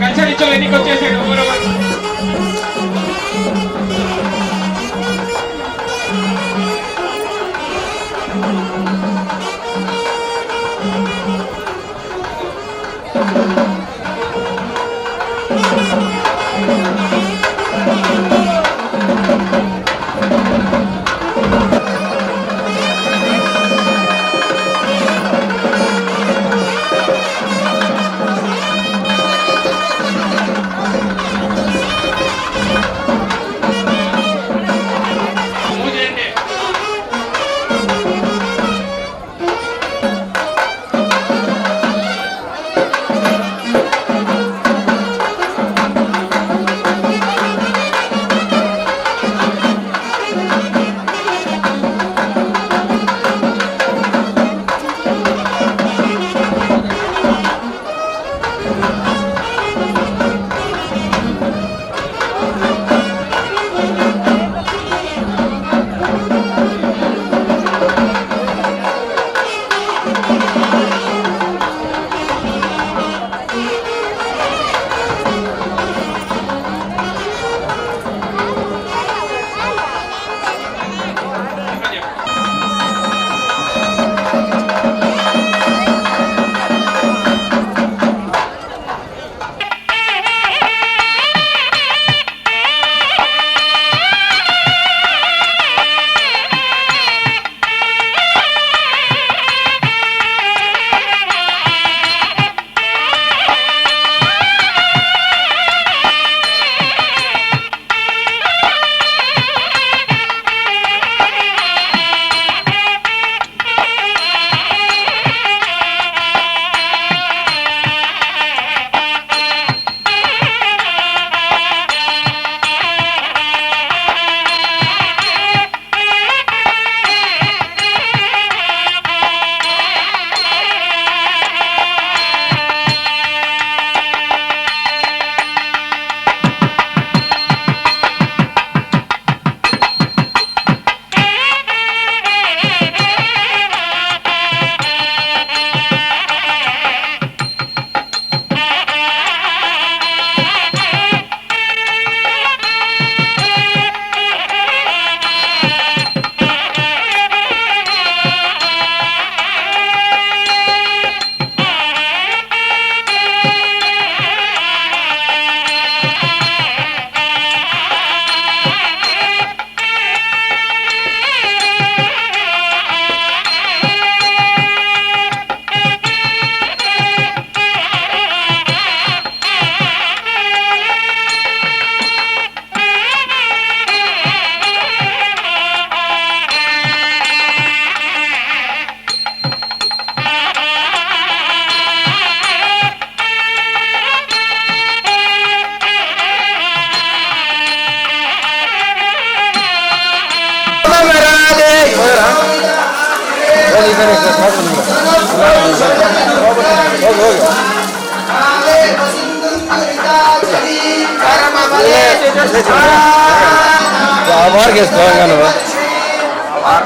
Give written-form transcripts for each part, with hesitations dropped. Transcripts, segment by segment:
కచ్చరిచ్చో ఎన్నిక వచ్చేసాడు ఊరవ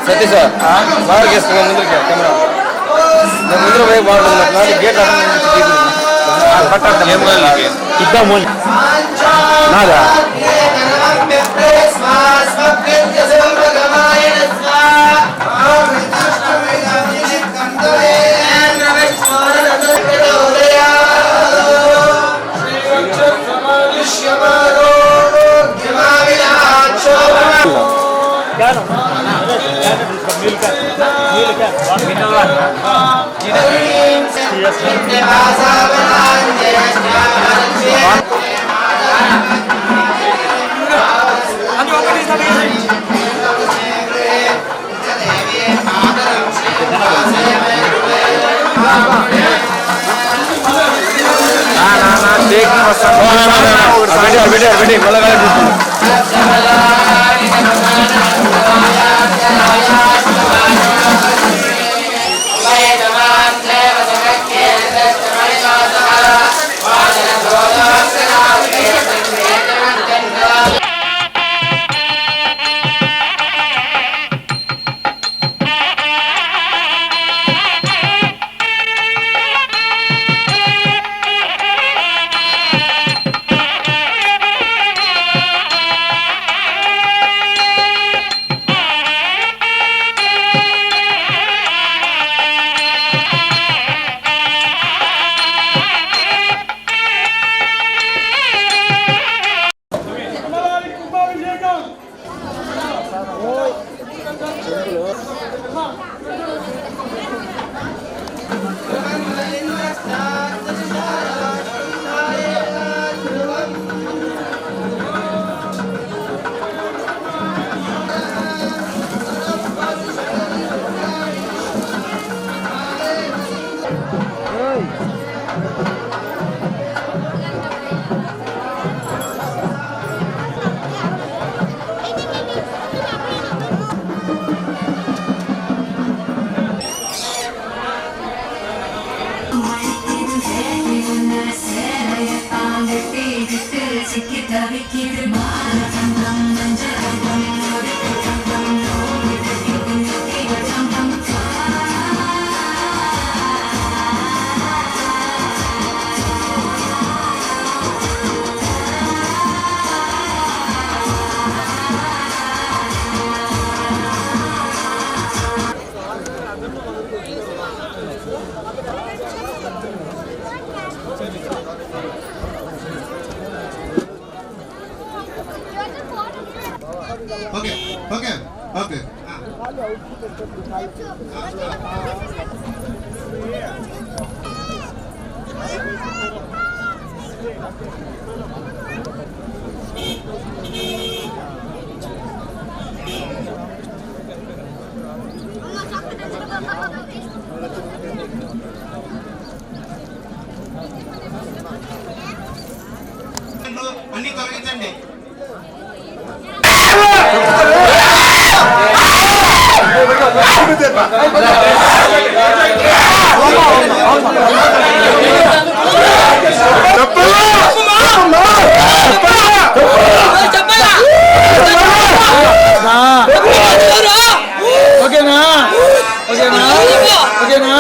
सतीश बाहर मुद्र कैमरा मुद्र भाई बाहर गेट नादा ఓకే ఓకే ఓకే అన్ని తొలగించండి. ఓకేనా ఓకేనా ఓకేనా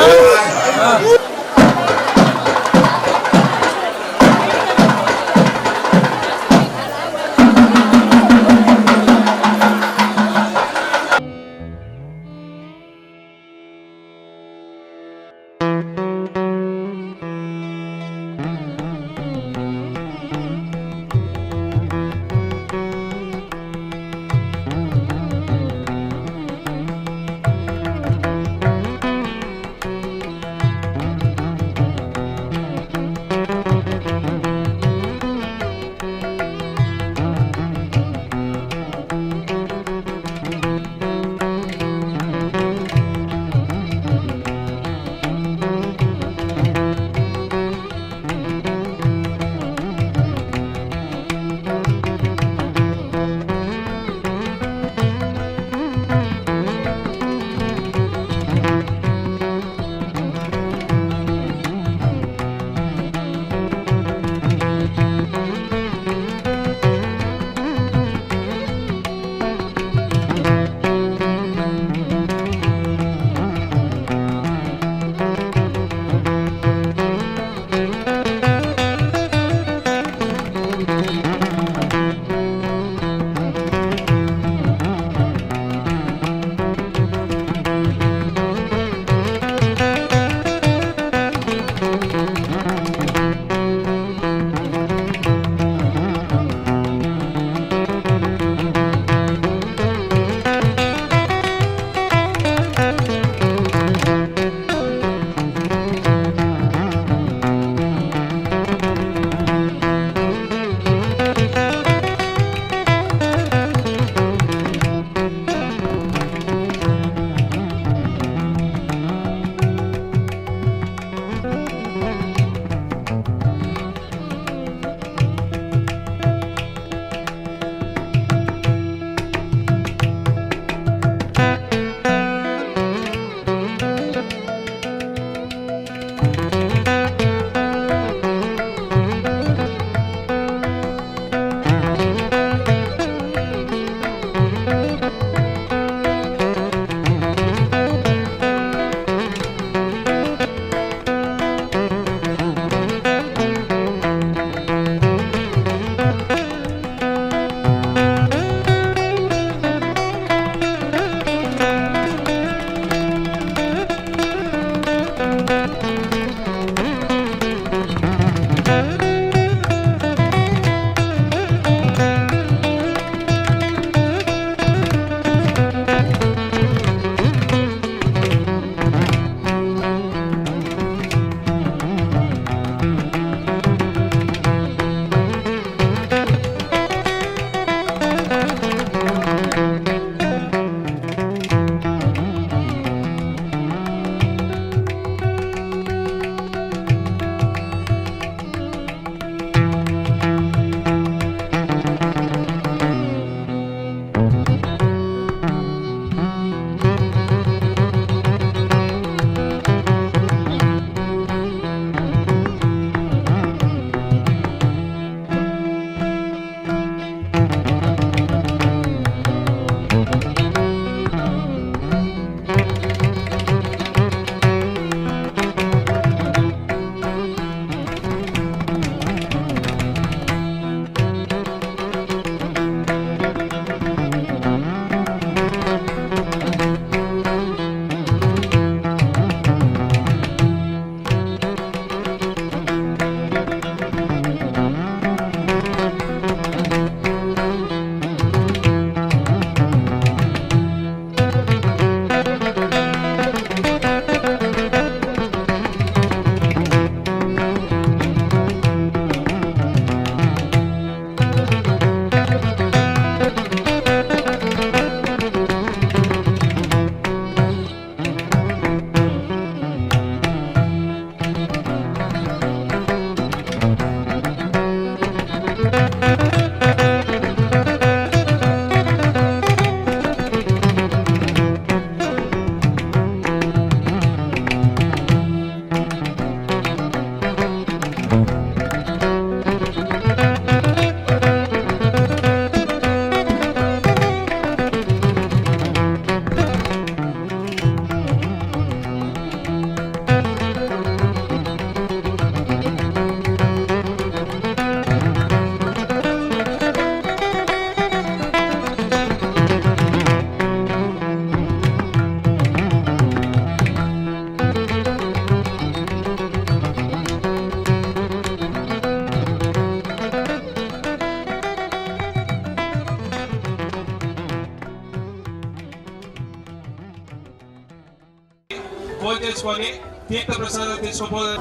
తెచ్చుకొని తీర్థ ప్రసాదం తీసుకోపోతే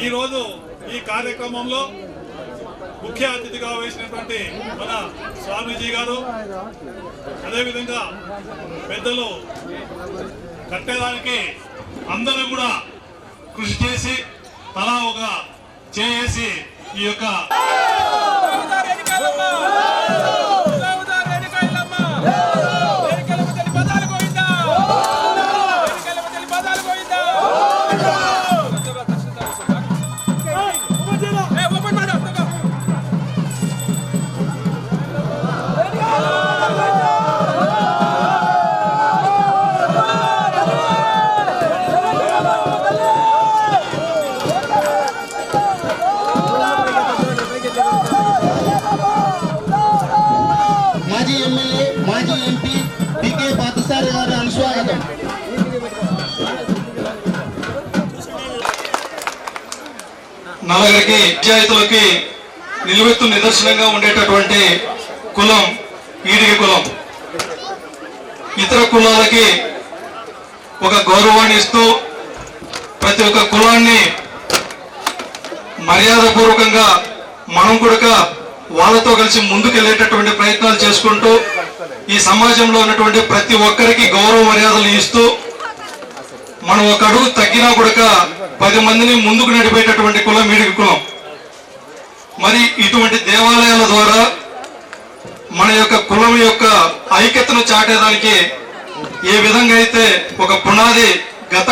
ఈరోజు ఈ కార్యక్రమంలో ముఖ్య అతిథిగా వేసినటువంటి మన స్వామీజీ గారు, అదేవిధంగా పెద్దలు కట్టేదానికి అందరూ కూడా కృషి చేసి తలా ఒక చేసి ఈ యొక్క మాజీ ఎమ్మెల్యే మాజీ ఎంపీ డికే పార్థసారథి గారి అనుస్వాగతం. నలుగురికి పంచాయతీలకి నిలువెత్తు నిదర్శనంగా ఉండేటటువంటి కులం ఈడిగ కులం. ఇతర కులాలకి ఒక గౌరవాన్ని ఇస్తూ ప్రతి ఒక్క కులాన్ని మర్యాదపూర్వకంగా మనం కూడా వాళ్ళతో కలిసి ముందుకెళ్లేటటువంటి ప్రయత్నాలు చేసుకుంటూ ఈ సమాజంలో ఉన్నటువంటి ప్రతి ఒక్కరికి గౌరవ మర్యాదలు ఇస్తూ మనం ఒక అడుగు తగ్గినా కూడా 10 మందిని ముందుకు నడిపేటటువంటి కులం ఈడిగ కులం. మరి ఇటువంటి దేవాలయాల ద్వారా మన యొక్క కులం యొక్క ఐక్యతను చాటేదానికి ఏ విధంగా అయితే ఒక పునాది గత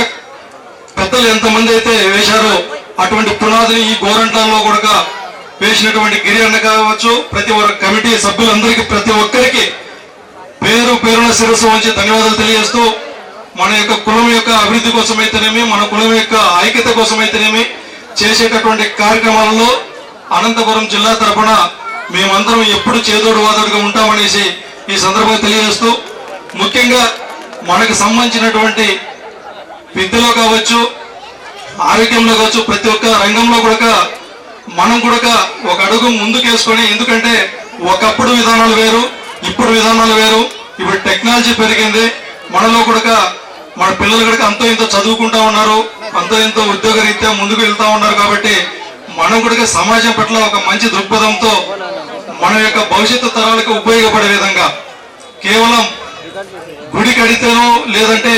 పెద్దలు ఎంతమంది అయితే వేశారో అటువంటి పునాదిని ఈ గోరంటాల్లో కూడా వేసినటువంటి గిరి అన్న కావచ్చు, ప్రతి ఒక్క కమిటీ సభ్యులందరికీ ప్రతి ఒక్కరికి పేరు పేరున శిరస్సు వంచి ధన్యవాదాలు తెలియజేస్తూ మన యొక్క కులం యొక్క అభివృద్ధి కోసమైతేనేమి, మన కులం యొక్క ఐక్యత కోసమైతేనేమి చేసేటటువంటి కార్యక్రమాలలో అనంతపురం జిల్లా తరఫున మేమందరం ఎప్పుడు చేదోడు వాదోడుగా ఉంటామనేసి ఈ సందర్భంగా తెలియజేస్తూ, ముఖ్యంగా మనకు సంబంధించినటువంటి విద్యలో కావచ్చు, ఆరోగ్యంలో కావచ్చు, ప్రతి ఒక్క రంగంలో కూడా మనం కూడా ఒక అడుగు ముందుకేసుకొని, ఎందుకంటే ఒకప్పుడు విధానాలు వేరు, ఇప్పుడు విధానాలు వేరు. ఇప్పుడు టెక్నాలజీ పెరిగింది, మనలో కూడా మన పిల్లలు కూడా అంతో ఇంతో చదువుకుంటా ఉన్నారు, అంతో ఇంతో ఉద్యోగ రీత్యా ముందుకు వెళ్తా ఉన్నారు. కాబట్టి మనం కూడా సమాజం పట్ల ఒక మంచి దృక్పథంతో మన యొక్క భవిష్యత్తు తరాలకు ఉపయోగపడే విధంగా కేవలం గుడి కడితేనో లేదంటే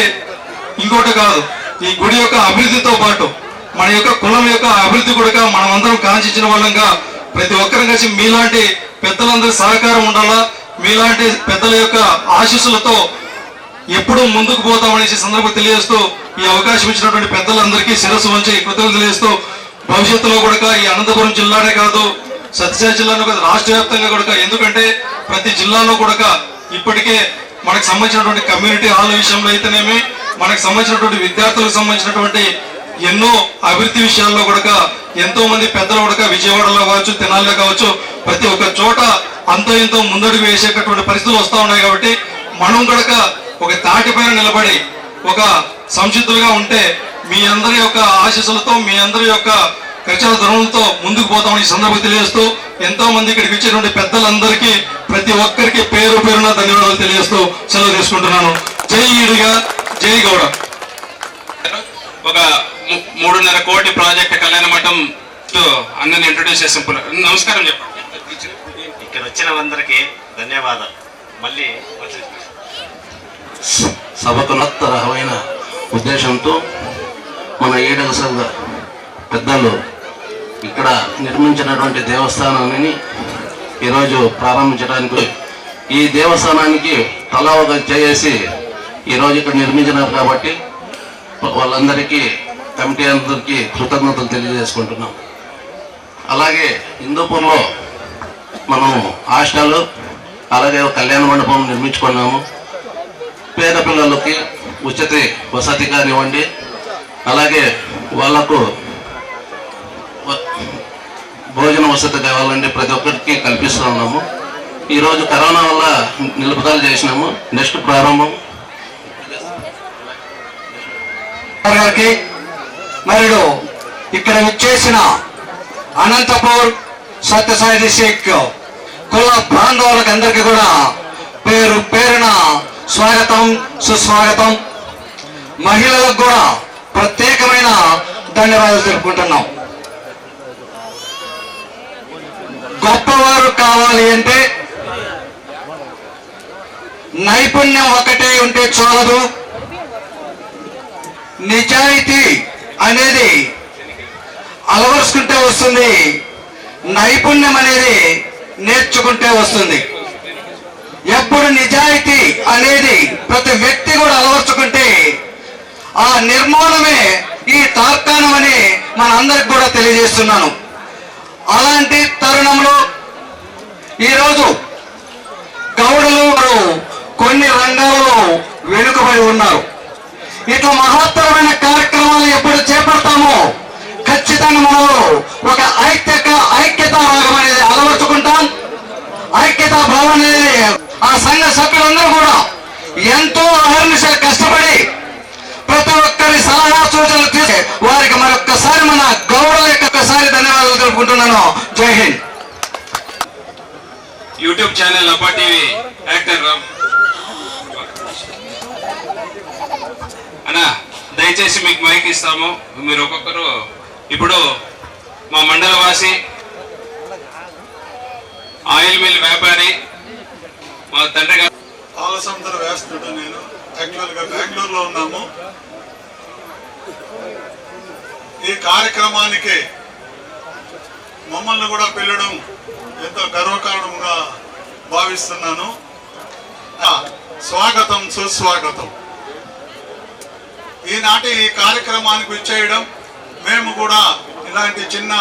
ఇంకోటి కాదు, ఈ గుడి యొక్క అభివృద్ధితో పాటు మన యొక్క కులం యొక్క అభివృద్ధి కూడా మనం అందరం కాంక్షించిన వాళ్ళంగా ప్రతి ఒక్కరం కలిసి మీలాంటి పెద్దలందరి సహకారం ఉండాలా, మీలాంటి పెద్దల యొక్క ఆశీస్సులతో ఎప్పుడూ ముందుకు పోతామనేసి సందర్భంగా తెలియజేస్తూ ఈ అవకాశం ఇచ్చినటువంటి పెద్దలందరికీ శిరస్సు వంచి కృతజ్ఞతలు తెలియజేస్తూ భవిష్యత్తులో కూడా ఈ అనంతపురం జిల్లానే కాదు, సత్యసాయి జిల్లాలో కాదు, రాష్ట్ర వ్యాప్తంగా కూడా, ఎందుకంటే ప్రతి జిల్లాలో కూడా ఇప్పటికే మనకు సంబంధించినటువంటి కమ్యూనిటీ హాల్ విషయంలో అయితేనేమి, మనకు సంబంధించినటువంటి విద్యార్థులకు సంబంధించినటువంటి ఎన్నో అభివృద్ధి విషయాల్లో కూడా ఎంతో మంది పెద్దలు కూడా విజయవాడలో కావచ్చు, తెనాలిలో కావచ్చు, ప్రతి ఒక్క చోట అంతో ఎంతో ముందడుగు వేసేటటువంటి పరిస్థితులు వస్తూ ఉన్నాయి. కాబట్టి మనం కూడా ఒక తాటిపైన నిలబడి ఒక సంసిద్ధులుగా ఉంటే మీ అందరి యొక్క ఆశీస్సులతో, మీ అందరి యొక్క కక్షల ధర్మంతో ముందుకు పోతామని ఈ సందర్భంగా తెలియజేస్తూ, ఎంతో మంది ఇక్కడికి వచ్చేటువంటి పెద్దలందరికీ ప్రతి ఒక్కరికి పేరు పేరున ధన్యవాదాలు తెలియజేస్తూ సెలవు తీసుకుంటున్నాను. జై ఈడిగా, జై గౌడ. ఒక 3.5 కోటి ప్రాజెక్ట్ కళ్యాణ మఠం అన్నని ఇంట్రొడ్యూస్ చేసాం. నమస్కారం చెప్పండి. ఇక్కడ వచ్చిన అందరికీ ధన్యవాదాలు. మళ్ళీ సభకు నత్తరమైన ఉద్దేశంతో మన ఈడగ సంఘ పెద్దలు ఇక్కడ నిర్మించినటువంటి దేవస్థానాన్ని ఈరోజు ప్రారంభించడానికి, ఈ దేవస్థానానికి తలా ఒక చేసి ఈరోజు ఇక్కడ నిర్మించినారు. కాబట్టి వాళ్ళందరికీ, కమిటీ అందరికీ కృతజ్ఞతలు తెలియజేసుకుంటున్నాం. అలాగే హిందూపూర్లో మనం హాస్టల్, అలాగే కళ్యాణ మండపం నిర్మించుకున్నాము. పేద పిల్లలకి ఉచిత వసతి కానివ్వండి, అలాగే వాళ్లకు భోజన వసతి కావాలండి, ప్రతి ఒక్కరికి కల్పిస్తూ ఉన్నాము. ఈరోజు కరోనా వల్ల నిలుపుదల చేసినాము. నెక్స్ట్ ప్రారంభం గారికి మరియు ఇక్కడ విచ్చేసిన అనంతపూర్ సత్యసాయి డిస్ట్రిక్ట్ కుల బాంధవులకు అందరికీ కూడా పేరు పేరున స్వాగతం, సుస్వాగతం. మహిళలకు కూడా ప్రత్యేకమైన ధన్యవాదాలు తెలుపుకుంటున్నాం. గొప్పవారు కావాలి అంటే నైపుణ్యం ఒకటే ఉంటే చాలదు. నిజాయితీ అనేది అలవరుచుకుంటే వస్తుంది, నైపుణ్యం అనేది నేర్చుకుంటే వస్తుంది. ఎప్పుడు నిజాయితీ అనేది ప్రతి వ్యక్తి కూడా అలవర్చుకుంటే ఆ నిర్మాణమే ఈ తార్కాణం అని మనందరికి కూడా తెలియజేస్తున్నాను. అలాంటి తరుణంలో ఈరోజు గౌడులు కొన్ని రంగాల్లో వెనుకబడి ఉన్నారు. ఇట్లా మహత్తరమైన కార్యక్రమాలు ఎప్పుడు చేపడతామో ఖచ్చితంగా మనలో ఒక ఐక్యతా భాగం అనేది అలవర్చుకుంటాం. ఐక్యతా భావం అనేది ఆ సంఘ సభ్యులందరూ కూడా ఎంతో అహర్నిశలు కష్టపడి ప్రతి ఒక్కరి సలహా సూచనలు తీసి వారికి మరొక్కసారి మన గౌరవ ఒక్కసారి ధన్యవాదాలు తెలుపుకుంటున్నాను. జై హింద్. యూట్యూబ్ ఛానల్ అప్పా టీవీ యాక్టర్ రామ్ అన్నా, దయచేసి మీకు మైక్ ఇస్తాము. మీరు ఒక్కొక్కరు ఇప్పుడు మా మండల వాసి, ఆయిల్ మిల్ వ్యాపారి, మా తండ్రి గారు పాలసముద్ర వేస్తుడు. నేను యాక్చువల్గా బెంగళూరులో ఉన్నాము. ఈ కార్యక్రమానికి మమ్మల్ని కూడా పిలవడం ఎంతో గర్వకారణంగా భావిస్తున్నాను. స్వాగతం, సుస్వాగతం. ఈనాటి ఈ కార్యక్రమానికి విచ్చేయడం, మేము కూడా ఇలాంటి చిన్న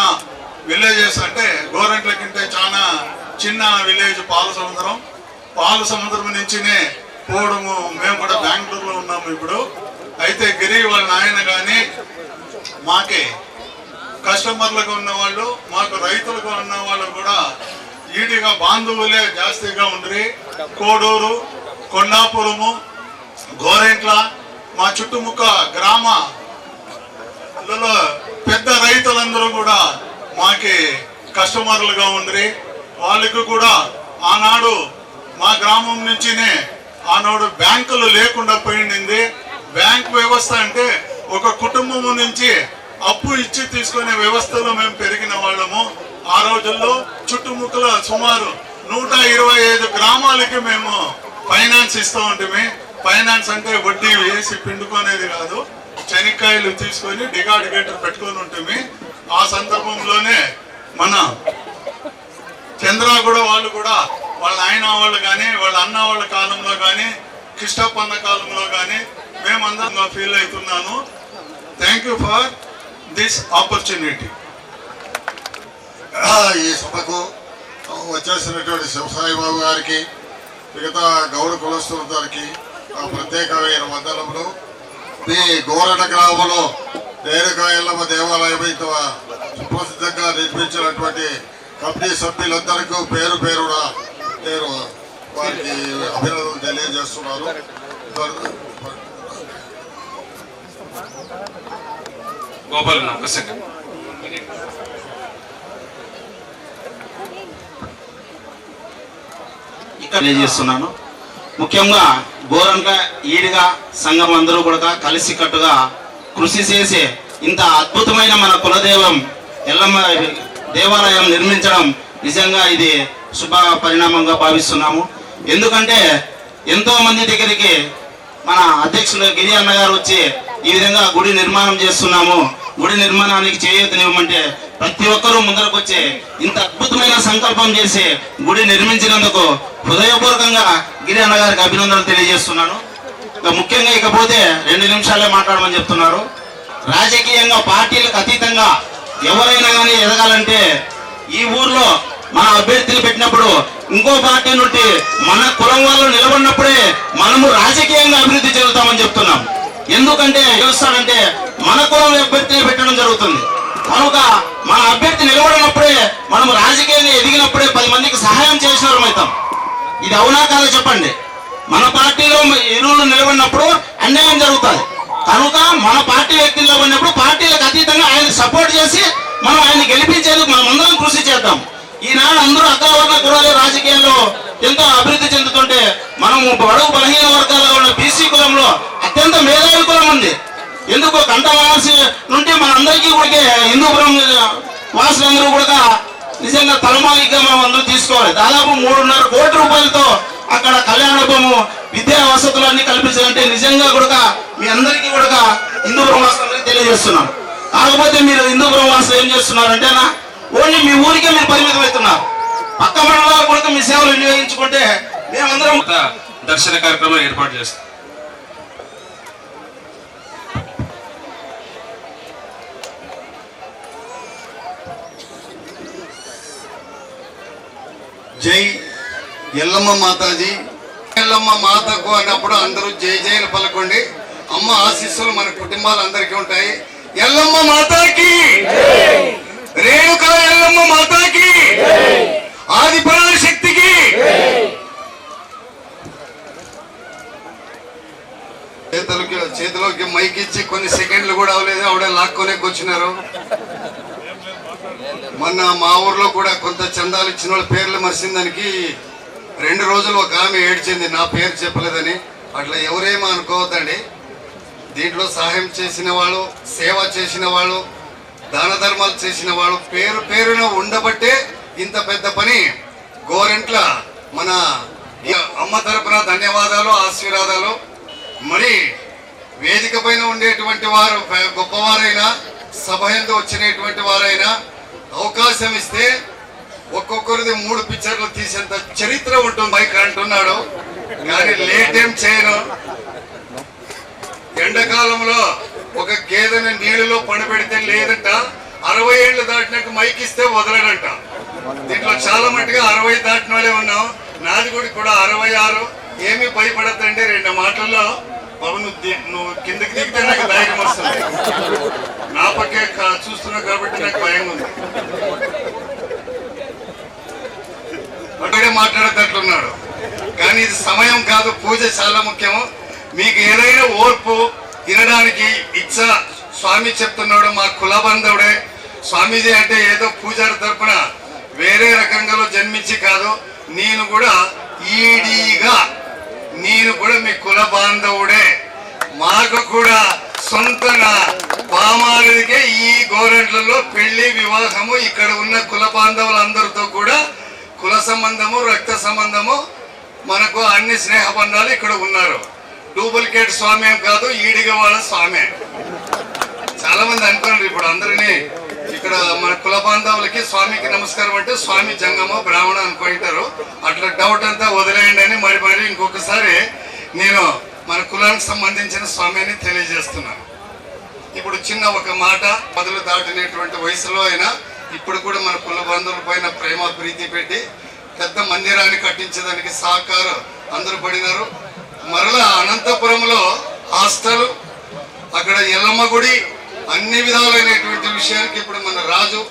విలేజెస్ అంటే గోరంట్ల కంటే చాలా చిన్న విలేజ్ పాలసముద్రం నుంచినే పోవడము. మేము కూడా బెంగళూరులో ఉన్నాము ఇప్పుడు. అయితే గిరి వాళ్ళ నాయన కానీ మాకి కస్టమర్లుగా ఉన్నవాళ్ళు, మాకు రైతులుగా ఉన్న వాళ్ళు కూడా ఈడిగా బాంధవులే జాస్తిగా ఉండ్రి. కోడూరు, కొండాపురము, గోరెంట్ల, మా చుట్టుముక్క గ్రామాలలో పెద్ద రైతులందరూ కూడా మాకి కస్టమర్లుగా ఉండ్రి. వాళ్ళకి కూడా ఆనాడు మా గ్రామం నుంచినే ఆనాడు బ్యాంకులు లేకుండా పోయింది. బ్యాంక్ వ్యవస్థ అంటే ఒక కుటుంబం నుంచి అప్పు ఇచ్చి తీసుకునే వ్యవస్థలో మేము పెరిగిన వాళ్ళము. ఆ రోజుల్లో చుట్టుముక్కల సుమారు 125 గ్రామాలకి మేము ఫైనాన్స్ ఇస్తూ ఉంటామే. ఫైనాన్స్ అంటే వడ్డీ వేసి పిండుకునేది కాదు, శనక్కాయలు తీసుకొని డిగాడిగేటర్ పెట్టుకొని ఉంటుంది. ఆ సందర్భంలోనే మన చంద్రగూడ వాళ్ళు కూడా వాళ్ళ ఆయన వాళ్ళు కానీ వాళ్ళ అన్న వాళ్ళ కాలంలో కానీ కృష్ణప్పన్న కాలంలో కానీ మేమందరం ఫీల్ అవుతున్నాను. Thank you for this opportunity. ఈ సభకు వచ్చేసినటువంటి శివసాయి బాబు గారికి, మిగతా గౌడ కులస్తులందరికీ ప్రత్యేకమైన వందనములు. ఈ గోరట గ్రామంలో రేణుకా ఎల్లమ్మ దేవాలయం ఇంత సుప్రసిద్ధంగా నిర్మించినటువంటి కమిటీ సభ్యులందరికీ పేరు పేరున నేను వారికి అభినందనలు తెలియజేస్తున్నాను. గోపాల్ తెలియజేస్తున్నాను. ముఖ్యంగా గోరంట్ల ఈడిగా సంఘం అందరూ కూడా కలిసి కట్టుగా కృషి చేసి ఇంత అద్భుతమైన మన కులదేవం ఎల్లమ్మ దేవాలయం నిర్మించడం నిజంగా ఇది శుభ పరిణామంగా భావిస్తున్నాము. ఎందుకంటే ఎంతో మంది దగ్గరికి మన అధ్యక్షులు గిరి అన్న గారు వచ్చి ఈ విధంగా గుడి నిర్మాణం చేస్తున్నాము, గుడి నిర్మాణానికి చేయూతనివ్వమంటే ప్రతి ఒక్కరూ ముందరకు వచ్చి ఇంత అద్భుతమైన సంకల్పం చేసి గుడి నిర్మించినందుకు హృదయపూర్వకంగా గిరి అన్న గారికి అభినందనలు తెలియజేస్తున్నాను. ముఖ్యంగా ఇకపోతే 2 నిమిషాలే మాట్లాడమని చెప్తున్నారు. రాజకీయంగా పార్టీలకు అతీతంగా ఎవరైనా కానీ ఎదగాలంటే ఈ ఊర్లో మన అభ్యర్థులు పెట్టినప్పుడు ఇంకో పార్టీ నుండి మన కులం వాళ్ళు నిలబడినప్పుడే మనము రాజకీయంగా అభివృద్ధి చెందుతామని చెప్తున్నాం. ఎందుకంటే గెలుస్తాడంటే మన కులం అభ్యర్థిని పెట్టడం జరుగుతుంది. కనుక మన అభ్యర్థి నిలబడినప్పుడే మనం రాజకీయంగా ఎదిగినప్పుడే 10 మందికి సహాయం చేసిన వారం అవుతాం. ఇది అవునా కాదో చెప్పండి. మన పార్టీలో ఇరువులు నిలబడినప్పుడు అన్యాయం జరుగుతుంది. కనుక మన పార్టీ వ్యక్తులు నిలబడినప్పుడు పార్టీలకు అతీతంగా ఆయన సపోర్ట్ చేసి మనం ఆయన గెలిపించేందుకు మనం అందరం కృషి చేద్దాం. ఈనాడు అందరూ అగ్రవర్ణ కులాలు రాజకీయాల్లో ఎంతో అభివృద్ధి చెందుతుంటే మనము బడుగు బలహీన వర్గాల్లో ఉన్న బీసీ కులంలో అత్యంత మేధావి కులం ఉంది. ఎందుకు కంఠవాసి నుండి మనందరికీ కూడా హిందూపురం వాసులందరూ కూడా నిజంగా తలమాయిగా మనం అందరూ తీసుకోవాలి. దాదాపు 3.5 కోట్ల రూపాయలతో అక్కడ కళ్యాణోపము విద్యా వసతులు అన్ని కల్పించాలంటే నిజంగా కూడా మీ అందరికీ కూడా హిందూపురం వాసులందరికీ తెలియజేస్తున్నాం. కాకపోతే మీరు హిందూపురం వాసులు ఏం చేస్తున్నారంటేనా ఓన్లీ మీ ఊరికే మీరు పరిమితం అవుతున్నారు. పక్క మండలాలు కూడా మీ సేవలు వినియోగించుకుంటే మేమందరం దర్శన కార్యక్రమం ఏర్పాటు చేస్తాం. జై ఎల్లమ్మ మాతాజీ. ఎల్లమ్మ మాతకు అన్నప్పుడు అందరూ జై జైలు పలకండి. అమ్మ ఆశీస్సులు మన కుటుంబాలందరికీ ఉంటాయి. ఎల్లమ్మ మాతాకి, రేణుక ఎల్లమ్మ మాతాకి, ఆది పరాశక్తికి. చేతిలోకి మైక్ ఇచ్చి కొన్ని సెకండ్లు కూడా అవలేదు, ఆవిడ లాక్కొనే కూర్చున్నారు. మొన్న మా ఊర్లో కూడా కొంత చందాలు ఇచ్చిన వాళ్ళ పేర్లు మర్చిన దానికి 2 రోజులు ఒక ఆమె ఏడ్చింది, నా పేరు చెప్పలేదని. అట్లా ఎవరేమో అనుకోవద్దండి. దీంట్లో సహాయం చేసిన వాళ్ళు, సేవ చేసిన వాళ్ళు, దాన ధర్మాలు చేసిన వాళ్ళు పేరు పేరున ఉండబట్టే ఇంత పెద్ద పని. గోరెంట్ల మన అమ్మ తరపున ధన్యవాదాలు, ఆశీర్వాదాలు. మరి వేదిక పైన ఉండేటువంటి వారు గొప్పవారైనా, సభ ఎందు వచ్చినటువంటి వారైనా అవకాశం ఇస్తే ఒక్కొక్కరిది 3 పిక్చర్లు తీసేంత చరిత్ర ఉంటుంది బైక్ అంటున్నాడు. కానీ లేట్ ఏం చేయను. ఎండాకాలంలో ఒక గేదెని నీళ్ళలో పడబెడితే లేదంట, 60 ఏళ్ళు దాటినాక మైక్ ఇస్తే వదలడంట. దీంట్లో చాలా మట్టుగా 60 దాటిన వాళ్ళే ఉన్నాం. నాది కూడా 66. ఏమీ భయపడద్దండి. 2 మాటల్లో బాబు నువ్వు కిందకి దిగితే నాకు ధైర్యం వస్తుంది. నా పక్కే చూస్తున్నావు కాబట్టి నాకు భయం ఉంది. అక్కడే మాట్లాడేటట్లున్నాడు. కానీ ఇది సమయం కాదు, పూజ చాలా ముఖ్యము. మీకు ఏదైనా ఓర్పు వినడానికి ఇచ్చ స్వామి చెప్తున్నాడు. మా కుల బంధువుడే స్వామీజీ అంటే ఏదో పూజారి తరపున వేరే రకంగా జన్మించి కాదు. నేను కూడా ఈడీగా నేను కూడా మీ కుల బాంధవుడే. మాకు కూడా సొంత బామారుడికే ఈ గోరెంట్లలో పెళ్లి వివాహము. ఇక్కడ ఉన్న కుల బాంధవులందరితో కూడా కుల సంబంధము, రక్త సంబంధము, మనకు అన్ని స్నేహ బంధాలు ఇక్కడ ఉన్నారు. డూప్లికేట్ స్వామి ఏం కాదు, ఈడిగా వాళ్ళ స్వామి. చాలా మంది అనుకున్నారు ఇప్పుడు అందరినీ ఇక్కడ మన కుల బాంధవులకి స్వామికి నమస్కారం అంటే స్వామి జంగమ బ్రాహ్మణ అనుకుంటారు. అట్లా డౌట్ అంతా వదిలేయండి అని మరి ఇంకొకసారి నేను మన కులానికి సంబంధించిన స్వామిని తెలియజేస్తున్నాను. ఇప్పుడు చిన్న ఒక మాట, మొదలు దాటినటువంటి వయసులో అయినా ఇప్పుడు కూడా మన కుల బంధువుల పైన ప్రేమ ప్రీతి పెట్టి పెద్ద మందిరాన్ని కట్టించడానికి సహకారం అందరూ పడినారు. మరలా అనంతపురంలో హాస్టల్, అక్కడ ఎల్లమ్మ గుడి, అన్ని విధాలైనటువంటి విషయానికి ఇప్పుడు మన రాజు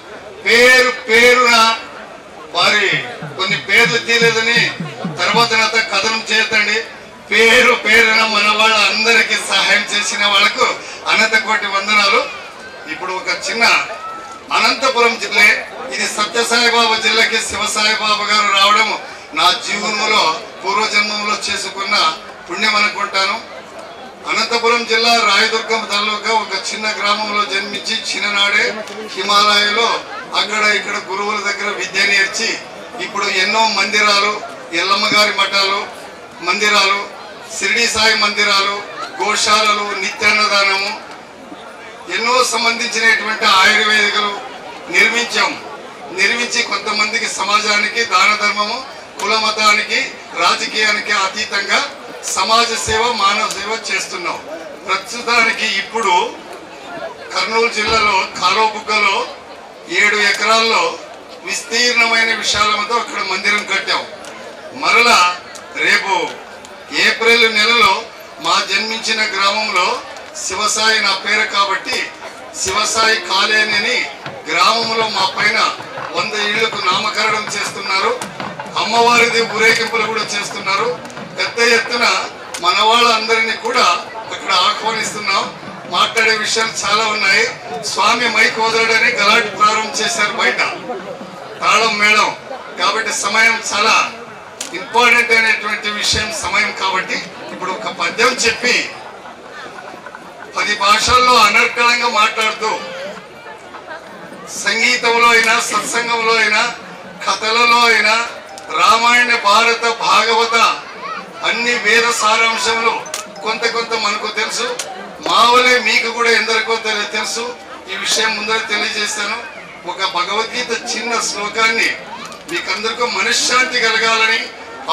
పేరున వారి కొన్ని పేర్లు తీయలేదని తర్వాత కథనం చేయొద్దండి. పేరున మన వాళ్ళ అందరికీ సహాయం చేసిన వాళ్ళకు అనంత కోటి వందనాలు. ఇప్పుడు ఒక చిన్న అనంతపురం జిల్లా, ఇది సత్యసాయిబాబా జిల్లాకి శివసాయిబాబా గారు రావడం నా జీవనంలో పూర్వజన్మంలో చేసుకున్న పుణ్యం అనుకుంటాను. అనంతపురం జిల్లా రాయదుర్గం తాలూకా ఒక చిన్న గ్రామంలో జన్మించి చిన్ననాడే హిమాలయాలో అక్కడ ఇక్కడ గురువుల దగ్గర విద్య నేర్చి ఇప్పుడు ఎన్నో మందిరాలు, ఎల్లమ్మ గారి మఠాలు, మందిరాలు, షిరిడి సాయి మందిరాలు, గోశాలలు, నిత్యాన్నదానము, ఎన్నో సంబంధించినటువంటి ఆయుర్వేదికలు నిర్మించి కొంతమందికి సమాజానికి దాన ధర్మము, కుల మతానికి, రాజకీయానికి అతీతంగా సమాజ సేవ, మానవ సేవ చేస్తున్నాం. ప్రస్తుతానికి ఇప్పుడు కర్నూలు జిల్లాలో కాలువబుగ్గలో 7 ఎకరాల్లో విస్తీర్ణమైన విశాలముతో అక్కడ మందిరం కట్టాం. మరలా రేపు ఏప్రిల్ నెలలో మా జన్మించిన గ్రామంలో శివసాయి నా పేరు కాబట్టి శివసాయి కాలేని అని గ్రామంలో మా పైన 100 ఇళ్లకు నామకరణం చేస్తున్నారు. అమ్మవారిది ఊరేగింపులు కూడా చేస్తున్నారు. పెద్ద ఎత్తున మన వాళ్ళందరినీ కూడా అక్కడ ఆహ్వానిస్తున్నాం. మాట్లాడే విషయాలు చాలా ఉన్నాయి. స్వామి మైక్ వదలడని గలాట్ ప్రారంభం చేశారు బయట. తాళం మేళం. కాబట్టి సమయం చాలా ఇంపార్టెంట్ అయినటువంటి విషయం సమయం. కాబట్టి ఇప్పుడు ఒక పద్యం చెప్పి 10 భాషల్లో అనర్గళంగా మాట్లాడుతూ సంగీతంలో అయినా సత్సంగంలో అయినా కథలలో అయినా రామాయణ భారత భాగవత అన్ని వేద సారాంశంలో కొంత మనకు తెలుసు. మావలే మీకు కూడా ఎందరికో తెలుసు. ఈ విషయం ముందర తెలియజేస్తాను. ఒక భగవద్గీత చిన్న శ్లోకాన్ని మీకందరికీ మనశ్శాంతి కలగాలని,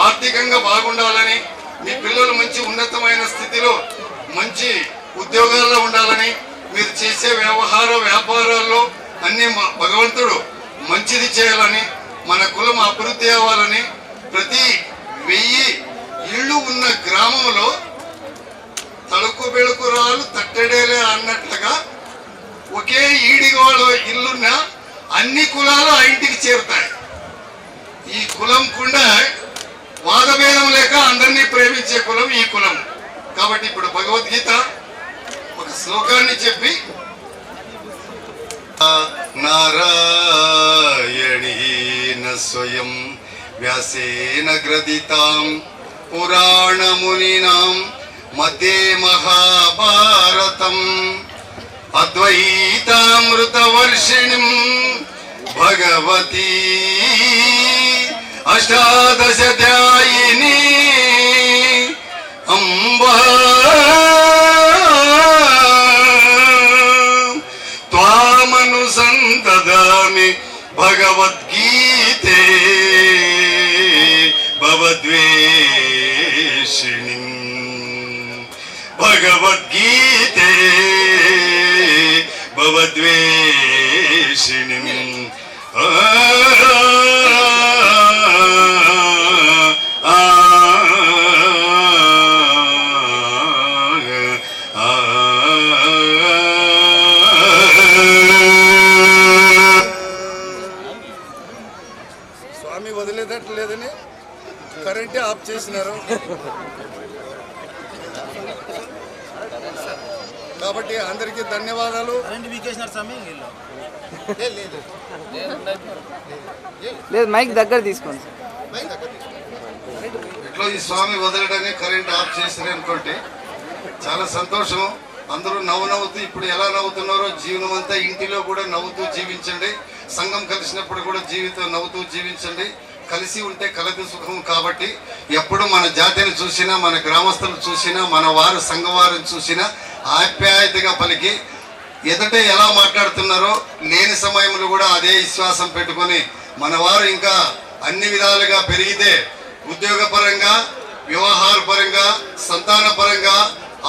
ఆర్థికంగా బాగుండాలని, మీ పిల్లలు మంచి ఉన్నతమైన స్థితిలో మంచి ఉద్యోగాల్లో ఉండాలని, మీరు చేసే వ్యాపారాల్లో అన్ని భగవంతుడు మంచిది చేయాలని, మన కులం అభివృద్ధి అవ్వాలని, ప్రతి 1000 ఇళ్ళు ఉన్న గ్రామంలో తలుకు బెళుకు రాళ్ళు తట్టడేలే అన్నట్లుగా ఒకే ఈడిగోళ ఇల్లున్న అన్ని కులాలు ఆ ఇంటికి చేరుతాయి. ఈ కులం కూడా వాదభేదం లేక అందరినీ ప్రేమించే కులం ఈ కులం. కాబట్టి ఇప్పుడు భగవద్గీత ఒక శ్లోకాన్ని చెప్పి నారాయణీన స్వయం వ్యాసేన గ్రథితాం పురాణమునినాం మధ్యే మహాభారతం అద్వైతామృతవర్షిణిం భగవతీ అష్టాదశధ్యాయిని అంబా త్వామనుసందదామి భగవద్గీతే భవద్వేషిణిం భగవద్గీతే భవద్వేషిణిం స్వామి వదిలేదట్లేదని కరెంటే ఆఫ్ చేసినారు. కాబట్టి అందరికీ ధన్యవాదాలు. లేదు మైక్ దగ్గర తీసుకోండి. ఇట్లా ఈ స్వామి వదలడాన్ని కరెంట్ ఆఫ్ చేసినారు అనుకోండి, చాలా సంతోషం. అందరూ నవ్వుతూ ఇప్పుడు ఎలా నవ్వుతున్నారో జీవనం అంతా ఇంటిలో కూడా నవ్వుతూ జీవించండి. సంఘం కలిసినప్పుడు కూడా జీవితం నవ్వుతూ జీవించండి. కలిసి ఉంటే కలదు సుఖం. కాబట్టి ఎప్పుడు మన జాతిని చూసినా, మన గ్రామస్తులు చూసినా, మన వారు సంఘవారిని చూసినా ఆప్యాయతగా పలికి ఎదుట ఎలా మాట్లాడుతున్నారో లేని సమయంలో కూడా అదే విశ్వాసం పెట్టుకొని మన వారు ఇంకా అన్ని విధాలుగా పెరిగితే ఉద్యోగపరంగా, వ్యవహార పరంగా, సంతాన పరంగా,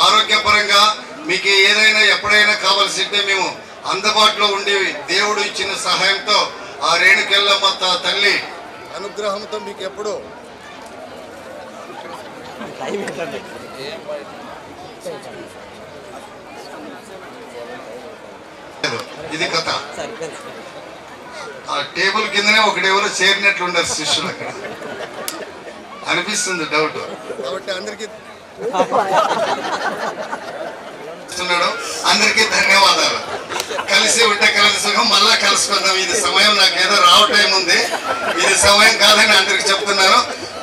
ఆరోగ్యపరంగా మీకు ఏదైనా ఎప్పుడైనా కావాల్సి ఉంటే మేము అందుబాటులో ఉండి దేవుడు ఇచ్చిన సహాయంతో ఆ రేణుకెళ్ళమ్మ తల్లి అనుగ్రహంతో మీకు ఎప్పుడు ఇది కథ. ఆ టేబుల్ కిందనే ఒకడెవరో చేరినట్లుండారు శిష్యులు అక్కడ అనిపిస్తుంది డౌట్. కాబట్టి అందరికీ ధన్యవాదాలు. కలిసి ఉంటే కలిసి సుఖం. మళ్ళా కలుసుకుందాం. ఇది సమయం నాకు ఏదో రావటం ఉంది, ఇది సమయం కాదని అందరికి చెప్తున్నాను.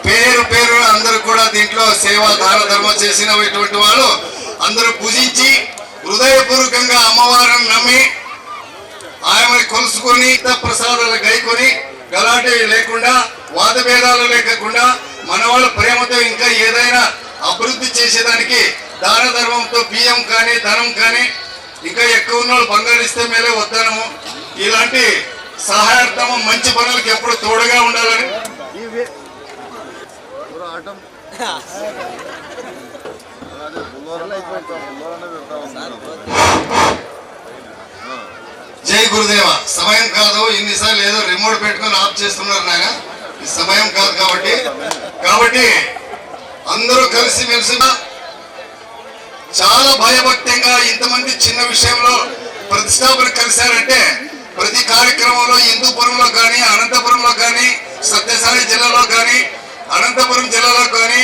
పేరు అందరూ కూడా దీంట్లో సేవా దాన ధర్మం చేసిన ఇటువంటి వాళ్ళు అందరూ పూజించి హృదయపూర్వకంగా అమ్మవారిని నమ్మి ఆమె కొలుసుకొని ప్రసాదాలు గైకొని గలాటే లేకుండా వాదభేదాలు లేకుండా మన వాళ్ళ ప్రేమతో ఇంకా ఏదైనా అభివృద్ధి చేసేదానికి దాన ధర్మంతో బియ్యం కానీ ధనం కానీ ఇంకా ఎక్కువ ఉన్న వాళ్ళు బంగారు ఇస్తే మేలే వద్దనము. ఇలాంటి సహాయార్థము మంచి పనులకు ఎప్పుడు తోడుగా ఉండాలని జై గురుదేవ. సమయం కాదు, ఇన్నిసార్లు ఏదో రిమోట్ పెట్టుకొని ఆఫ్ చేస్తున్నారు నాయన. ఈ సమయం కాదు కాబట్టి అందరూ కలిసి మెలిసి చాలా భయభక్తంగా ఇంతమంది చిన్న విషయంలో ప్రతిష్టాపన కలిశారంటే ప్రతి కార్యక్రమంలో హిందూపురంలో కానీ, అనంతపురంలో కానీ, సత్యసాయి జిల్లాలో కానీ, అనంతపురం జిల్లాలో కానీ,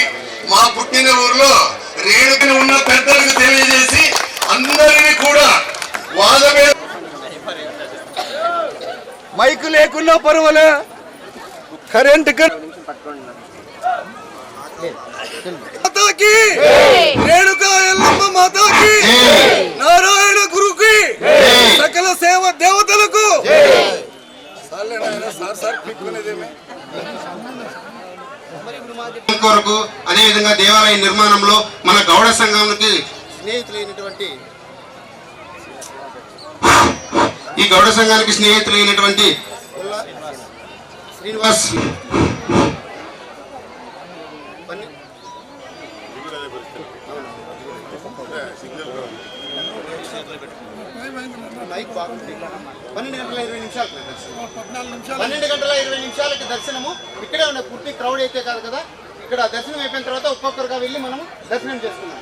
మా పుట్టిన ఊరిలో రేణుకని ఉన్న పెద్దలకు తెలియజేసి అందరినీ కూడా వాదమే మైకు లేకున్నా పర్వాలే, కరెంట్ మాతాకి, రేణుకా ఎల్లమ్మ మాతాకి, నారాయణ గురుకి, సకల సేవ దేవతలకు కొరకు అదేవిధంగా దేవాలయ నిర్మాణంలో మన గౌడ సంఘానికి స్నేహితులైనటువంటి ఈ గౌడ సంఘానికి స్నేహితులైనటువంటి శ్రీనివాస్ మైక్ బాగుంది. 12 గంటల 20 నిమిషాలకు 12 గంటల 20 నిమిషాలకి దర్శనము. ఇక్కడే ఉన్న పూర్తి క్రౌడ్ అయితే కాదు కదా, ఇక్కడ దర్శనం అయిపోయిన తర్వాత ఒక్కొక్కరుగా వెళ్ళి మనము దర్శనం చేసుకున్నాం.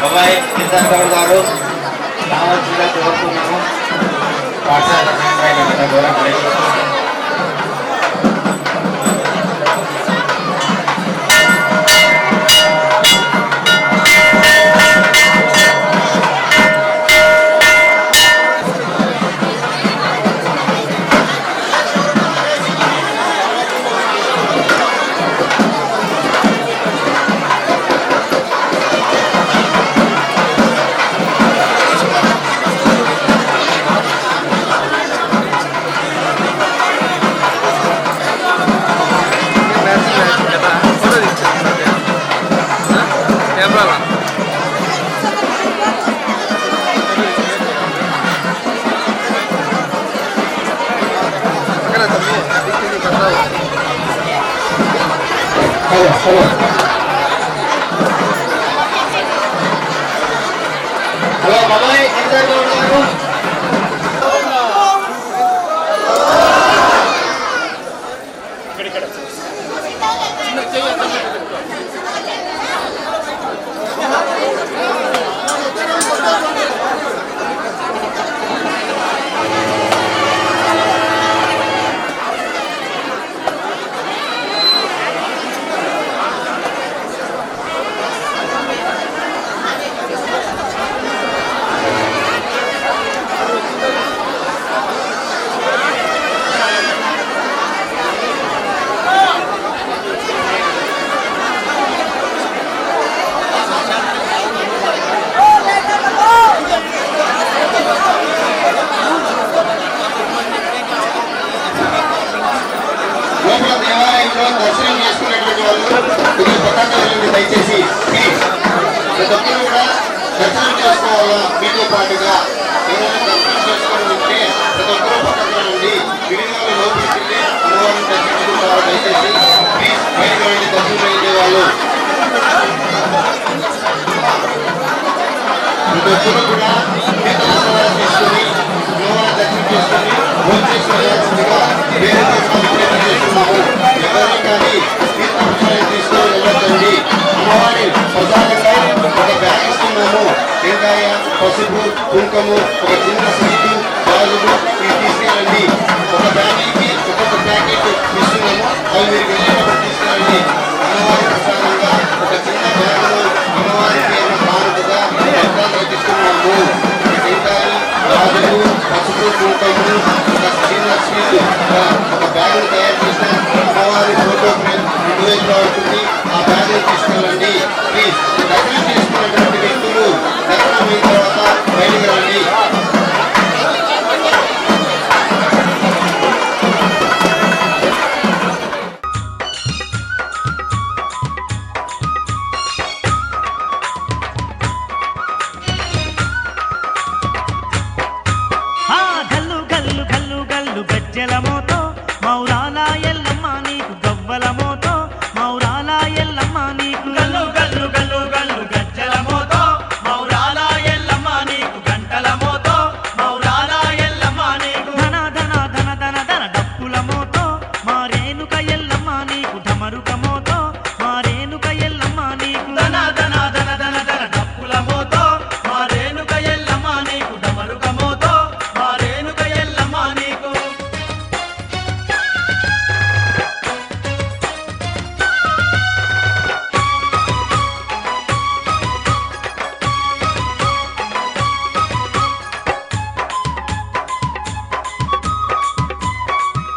బాబాయ్ కిషన్ గౌడ్ గారు రావాల్సిందిగా కోరుతున్నాము. పాఠశాల హలో బాబాయ్ కిషన్ గౌడ్ గారు దర్శనం చేసుకునేటువంటి వాళ్ళు కొద్దిగా పక్కన వెళ్ళండి దయచేసి. ప్రతి ఒక్కరు కూడా దర్శనం చేసుకోవాలా. మీతో పాటుగా ఏదైనా దర్శనం చేసుకోవాలని ఉంటే ప్రతి ఒక్కరూ పక్కన వెళ్ళండి. విడిగా లోపలికి వెళ్ళి అమ్మవారిని దర్శించుకుంటారు. దయచేసి ప్లీజ్ బయటకు వెళ్ళి దర్శనం వెళ్ళే వాళ్ళు ప్రతి ఒక్కరు కూడా తీసుకొని అమ్మవారిని దర్శనం చేసుకొని భోజనం చేసుకోవాల్సిందిగా వేరే చేస్తున్నాము. ఎవరైనా కానీ తీసుకొని వెళ్ళొద్దండి. అమ్మవారి ప్రసాదంగా కుంకుమ, ఒక చిన్న స్వీటు, గాజులు ఇవి తీసుకెళ్ళండి. ఒక ఫ్యామిలీకి ఒక్కొక్క ప్యాకెట్ ఇస్తున్నాము. అవి మీరు వెళ్ళేటప్పుడు తీసుకెళ్ళండి. అమ్మవారి ప్రసాదంగా ఒక చిన్న బ్యాగులో అమ్మవారి పేరు కానుకగా ప్రసాదం ఇస్తున్నాము. టెంకాయ, గాజులు, పసుపు, కుంకుమ, ఒక చిన్న స్వీట్, ఒక బ్యాగును తయారు చేసిన అమ్మవారి ఫోటో ఫ్రేమ్ ఇటువైపులో ఉంటుంది. ఆ బ్యాగును తీసుకెళ్ళండి. ప్లీజ్ దర్శనం చేసుకున్నటువంటి వ్యక్తులు దర్శనం అయిన తర్వాత బయటికి రండి. గల్లు గల్లు గల్లు గల్లు గజ్జల మోతో మౌరాల ఎల్లమ్మ నీకు గవ్వల మోతో మౌరాల ఎల్లమ్మ నీకు గల్లు గల్లు గల్లు గల్లు గజ్జల మోతో మౌరాల ఎల్లమ్మ నీకు గంటల మోతో మౌరాల ఎల్లమ్మ నీకు ధన ధన ధన ధన ధన డప్పుల మోతో మారేనుక ఎల్లమ్మ నీకు ఢమరుక మోతో మారేనుక ఎల్లమ్మ నీకు ధన ధన ధన ధన ధన డప్పుల మోతో మారేనుక ఎల్లమ్మ నీకు ఢమరుక మోతో మారేనుక ఎల్లమ్మ నీకు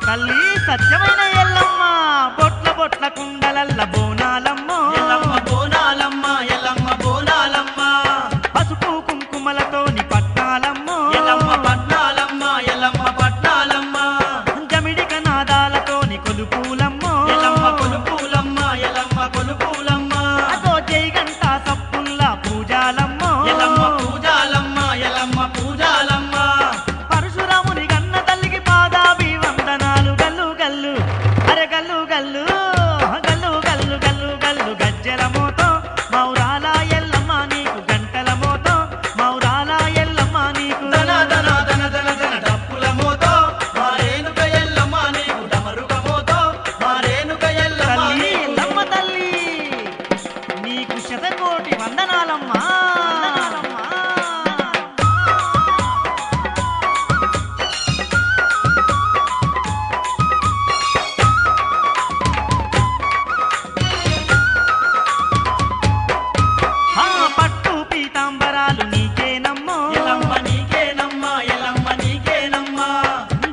తల్లి సత్యమైన ఎల్లమ్మ బొట్ల బొట్ల కుండలల్ల బోనాలమ్మ ఎల్లమ్మ బోనాలమ్మ ఎల్లమ్మ బోనాలమ్మ పసుపు కుంకుమలతోని పట్నాలమ్మ ఎల్లమ్మ పట్నాలమ్మ ఎల్లమ్మ పట్నాలమ్మ జమిడిక నాదాలతోని కొలుపులమ్మ ఎల్లమ్మ కొలుపులమ్మ ఎల్లమ్మ కొలుపులమ్మ అదో జై గంట సప్పుల్ల పూజాలమ్మ ఎల్లమ్మ పూజాలమ్మ ఎల్లమ్మ పూజాలమ్మ పరశురాముని గన్న తల్లికి పాదాభి వందనాలు గల్లు గల్లు అరే గల్లు గల్లు గల్లు గల్లు గల్లు గల్లు గజ్జల మోతో మౌరాల ఎల్లమ్మ నీకు గంటల మోతో మౌరాల ఎల్లమ్మ నీకు ధన ధన ధన ధన ధన డప్పుల మోతో మారేనుక ఎల్లమ్మ నీకు డమరుక మోతో మారేనుక ఎల్లమ్మ ఎల్లమ్మ తల్లి నీకు శతకోటి వందనాలమ్మా. పట్టు పీతాంబరాలు నీకేనమ్మో ఎల్లమ్మ నీకేనమ్మా ఎల్లమ్మ నీకేనమ్మా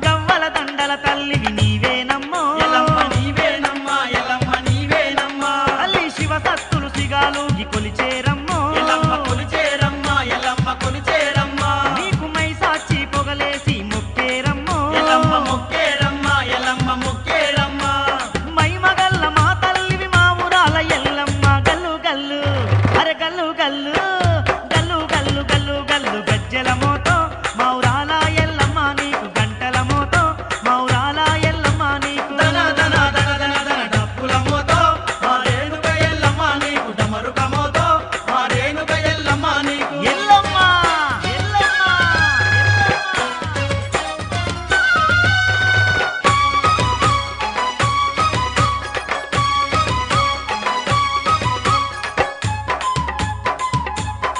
గవ్వల దండల తల్లివి నీవేనమ్మో ఎల్లమ్మ నీవేనమ్మా ఎల్లమ్మ నీవేనమ్మా తల్లి శివ సత్తులు సిగాలుగి కొలిచేరమ్మో ఎల్లమ్మ కొలిచేరమ్మా ఎల్లమ్మ కొలిచేరమ్మా నీకు మైసాచి పొగలేసి మొక్కేరమ్మో ఎల్లమ్మ మొక్కేరమ్మా ఎల్లమ్మ మొక్కేరమ్మా మైమగల్ల మా తల్లివి మా ఊరాల ఎల్లమ్మ గల్లు గల్లు అరే గల్లు గల్లు గల్లు గల్లు గల్లు గల్లు గజ్జల మోతో మౌరాల ఎల్లమ్మ నీకు గంటల మోతో మౌరాల ఎల్లమ్మ నీకు ధన ధన ధన ధన ధన డప్పుల మోతో మారేనుక ఎల్లమ్మ నీకు డమరుక మోతో మారేనుక ఎల్లమ్మ నీకు ఎల్లమ్మ ఎల్లమ్మ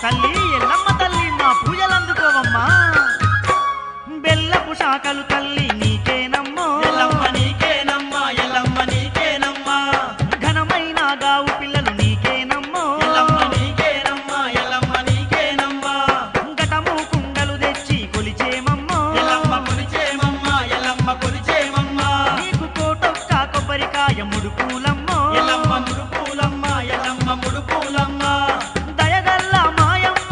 తల్లి ఎల్లమ్మ తల్లి మా పూజలు అందుకోవమ్మా. బెల్లపు శాఖలు తల్లి నీకేనమ్మో ఎల్లమ్మ నీకేనమ్మా ఎల్లమ్మ నీకేనమ్మా ఘనమైన గావు పిల్లలు నీకేనమ్మో ఎల్లమ్మ నీకేనమ్మా ఎల్లమ్మ నీకేనమ్మా ఘటము కుండలు తెచ్చి కొలిచేమమ్మో ఎల్లమ్మ కొలిచేమమ్మా ఎల్లమ్మ కొలిచేమమ్మా నీకు కోటొక్క కొబ్బరికాయ ముడుపులమ్మో ఎల్లమ్మ ముడుపులమ్మ ఎల్లమ్మ ముడుపులమ్మ దయగల్ల మాయమ్మ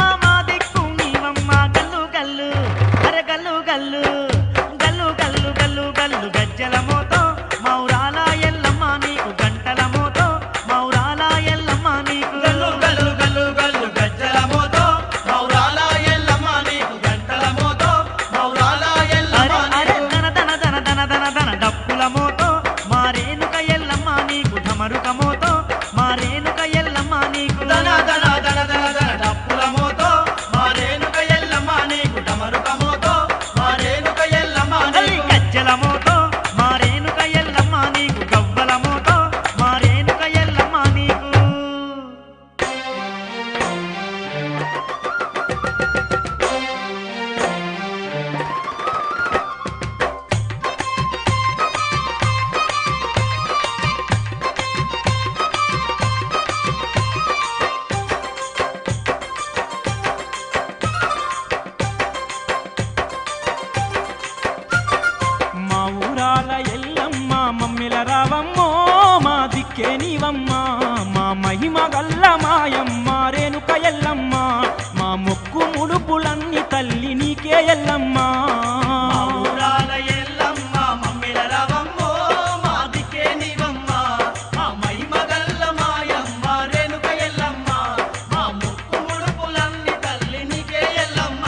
మహిమగల్ల మాయమ్మ రేణుక ఎల్లమ్మ మా మొక్కు ముడుపులన్నీ తల్లి నీకే ఎల్లమ్మ ఊరాల ఎల్లమ్మ మమ్మిల రవమ్మో మా దిక్కే నీవమ్మ మా మహిమగల్ల మాయమ్మ రేణుక ఎల్లమ్మ మా మొక్కు ముడుపులన్నీ తల్లి నీకే ఎల్లమ్మ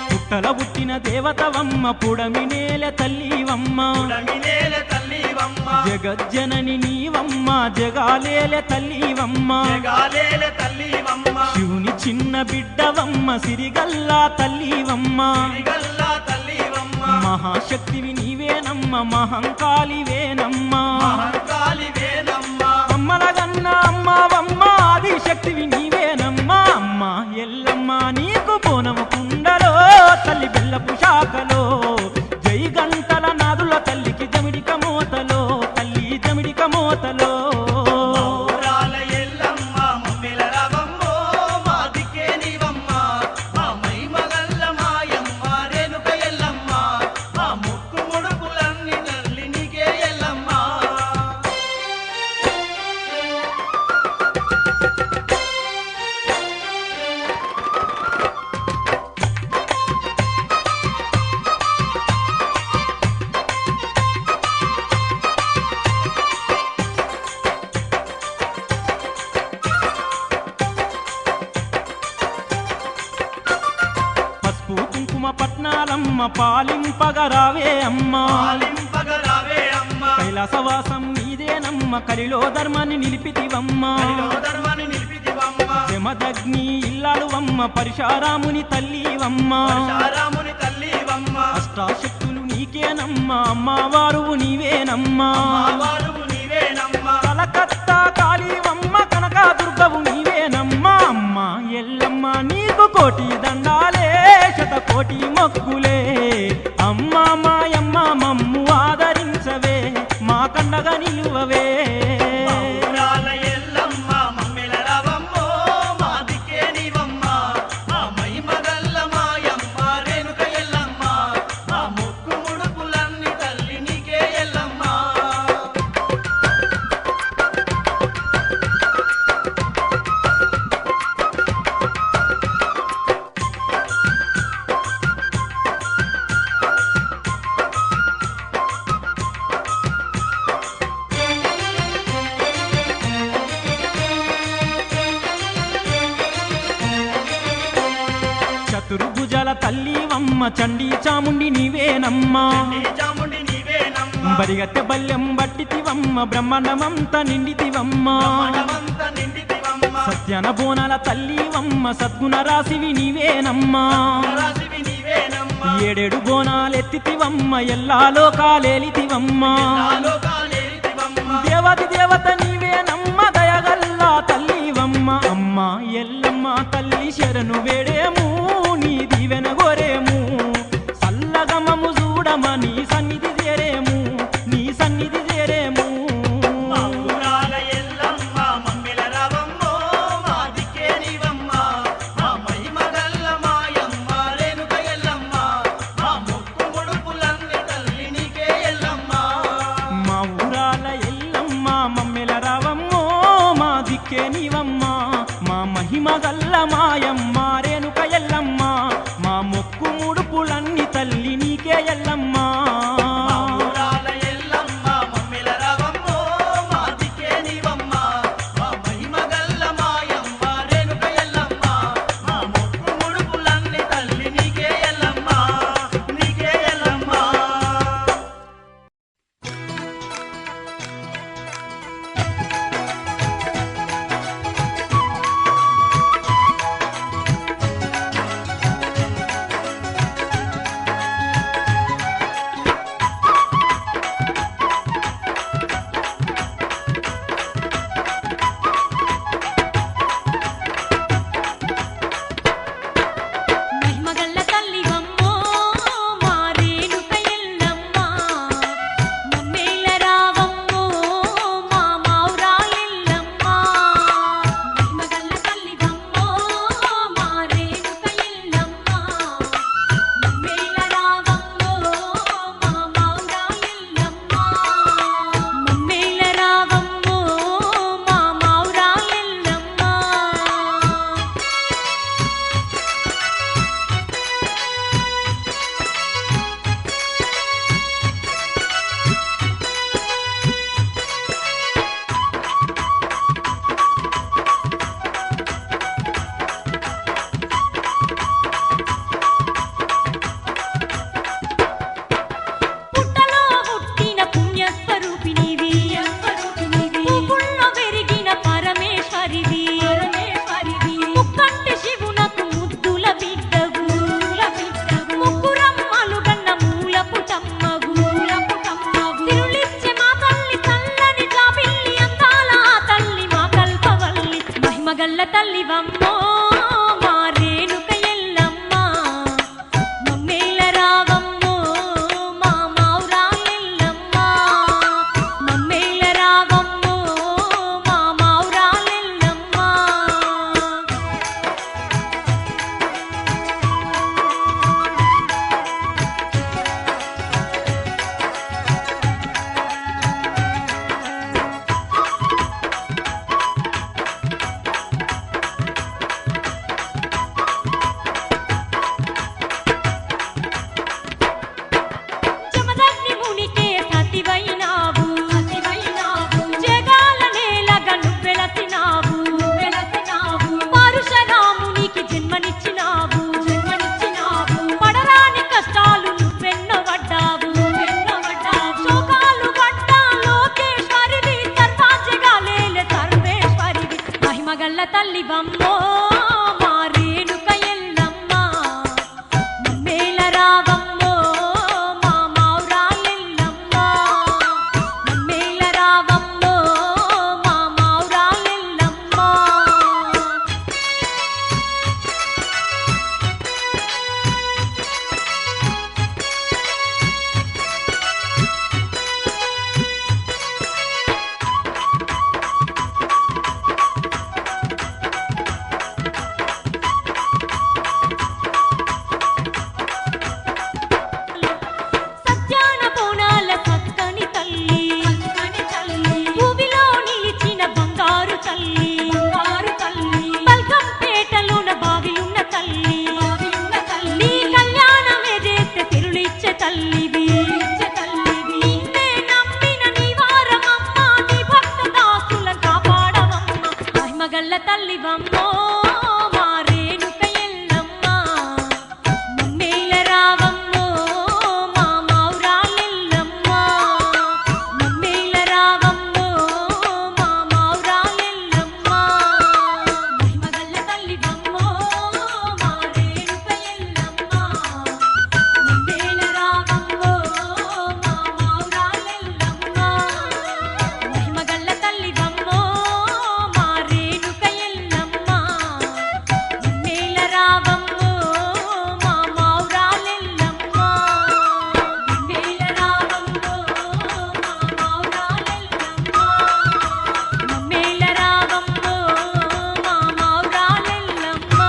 పుట్టల పుట్టిన దేవతవమ్మ పుడమినేల తల్లివమ్మ జగజ్జనని నీవమ్మ జగాలేల తల్లివమ్మ శివుని చిన్న బిడ్డవమ్మ సిరిగల్లా తల్లివమ్మ మహాశక్తివి నీవేనమ్మ మహంకాళివేనమ్మ అమ్మలగన్న అమ్మవమ్మ ఆదిశక్తివి నీవేనమ్మ అమ్మ ఎల్లమ్మ నీకు బోనము కుండలో తల్లి బెల్లపు శాఖలో జై గంటల నాదుల తల్లికి జమిడిక మోతలో తల్లి జమిడిక మోతలో పట్నాలమ్మ పాలింపగరావే అమ్మ కైలాసవాసం నీదేనమ్మ కలిలో ధర్మాన్ని నిలిపితివమ్మ జమదగ్ని ఇల్లాలువమ్మ పరిశారాముని తల్లివమ్మ అష్టాశక్తులు నీకేనమ్మ అమ్మవారు నీవేనమ్మ కలకత్తా కాళీవమ్మ కనకదుర్గవు నీవేనమ్మ అమ్మ ఎల్లమ్మ నీకు కోటి దండాలే శతకోటి మొక్కులే అమ్మ మాయమ్మ మమ్ము ఆదరించవే మా కండగా నిలువవే చతుర్భుజాల తల్లివమ్మ చండీ చాముండి నీవేనమ్మ బరిగత్తె బల్యం బట్టితివమ్మ బ్రహ్మాండమంత నిండితివమ్మ సత్యన బోనాల తల్లివమ్మ సద్గుణ రాశివి నీవేనమ్మ ఏడేడు బోనాలెత్తితివమ్మ ఎల్లా లోకాలేలితివమ్మ దేవతి దేవత నీవేనమ్మ దయగల్లా తల్లివమ్మ అమ్మ ఎల్లమ్మ తల్లి శరణు వేడేము నీ దీవెన గోరేము సల్లగమము చూడమని సన్నిధి చేరేము నీ సన్నిధి చేరేము మా ఊరాల ఎల్లమ్మ మమ్మెల రావమ్మో మా దిక్కే నీవమ్మ మా మహిమగల్ల మాయమ్మ రేణుక ఎల్లమ్మ మా మొక్కు ముడుపులన్నీ తల్లి నీకే ఎల్లమ్మ తల్లివి నిన్నే నమ్మిన నీ వారమమ్మ నీ భక్త దాసులను కాపాడవమ్మ మహిమగల్ల తల్లివమ్మో మా రేణుక ఎల్లమ్మ మమ్మేల రావమ్మో మా మౌరాలెల్లమ్మ మమ్మేల రావమ్మో మా మౌరాలెల్లమ్మ మహిమగల్ల తల్లివమ్మో మా రేణుక ఎల్లమ్మ మమ్మేల రావమ్మో మా మౌరాలెల్లమ్మ మహిమగల్ల తల్లివమ్మో మా రేణుక ఎల్లమ్మ మమ్మేల రావమ్మో మా మౌరాలెల్లమ్మ మమ్మేల రావమ్మో మా మౌరాలెల్లమ్మ మమ్మేల రావమ్మో మా మౌరాలెల్లమ్మ.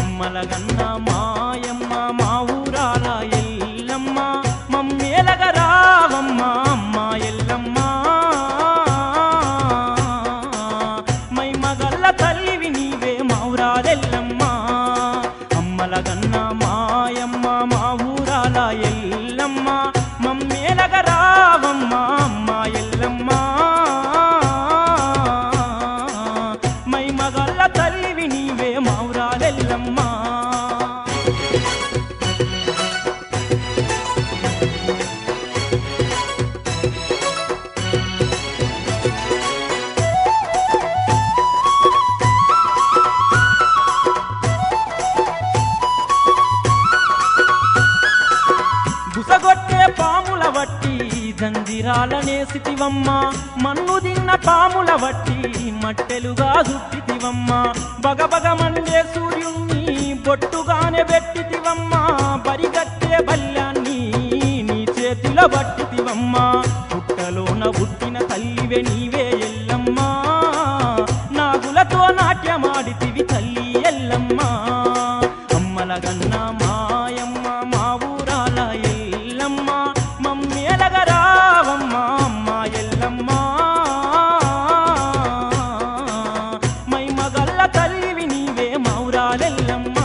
అమ్మలగన్న మాయమ్మ మా ఊరాల ఎల్లమ్మ మమ్మేలగ రావమ్మ అమ్మ ఎల్లమ్మ మైమగల్ల తల్లివి నీవే మౌరాలెల్లమ్మ అమ్మలగన్న మాయమ్మ మా ఊరాల ఎల్లమ్మ మమ్మేలగ రావమ్మ అమ్మ ఎల్లమ్మ మైమగల్ల తల్లివి నీవే మౌరాలెల్లమ్మ. బుసగొట్టే పాముల వట్టి జంజిరాలనేసితివమ్మ మన్ను దిన్న పాముల వట్టి మట్టెలుగా చుట్టితివమ్మ బగబగ మండే సూర్యుణ్ణి బొట్టుగానే పెట్టితివమ్మ బరిగట్టే బల్యాన్ని నీ చేతిలో పట్టితివమ్మ పుట్టలోన పుట్టిన తల్లివే నీవే ఎల్లమ్మ నాగులతో నాట్యమాడితివి తల్లి ఎల్లమ్మ అమ్మలగన్న మాయమ్మ మా ఊరాల ఎల్లమ్మ మమ్మేలగ రావమ్మ అమ్మ ఎల్లమ్మ మైమగల్ల తల్లివి నీవే మౌరాలెల్లమ్మ.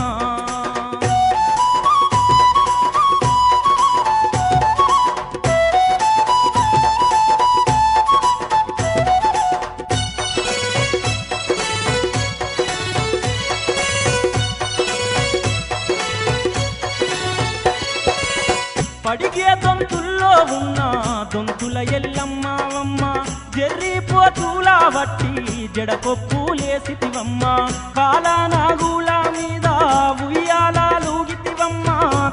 పడిగే దొంతుల్లో ఉన్న దొంతుల ఎల్లమ్మవమ్మ జర్రిపోతులా వట్టి జడకొప్పులేసితివమ్మ కాలానాగుల మీద ఉయ్యాలూగితివమ్మ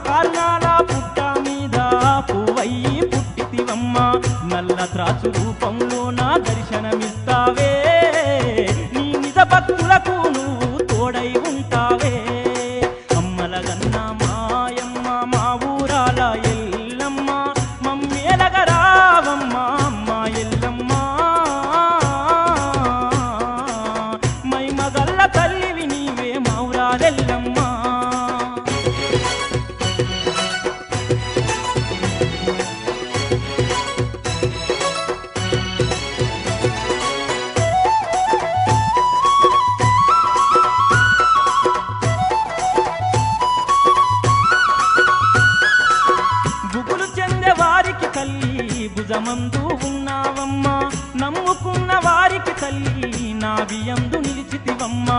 కాల్నాల పుట్ట మీద పువ్వయ్యి పుట్టితివమ్మ నల్ల త్రాసు రూపంలో నా దర్శనమిస్తావే నీ నిజ భక్తులకు నువ్వు తోడై ఉంటావే అమ్మలగన్న మాయమ్మ మా ఊరాల ఎల్లమ్మ మమ్మేలగ రావమ్మ అమ్మ ఎల్లమ్మ మైమగల్ల తల్లివి నీవే మౌరాలెల్లమ్మ. బుగులు చెందే వారికి తల్లి భుజమందు ఉన్నావమ్మ నమ్ముకున్న వారికి తల్లి నా బియందు నిలిచితివమ్మ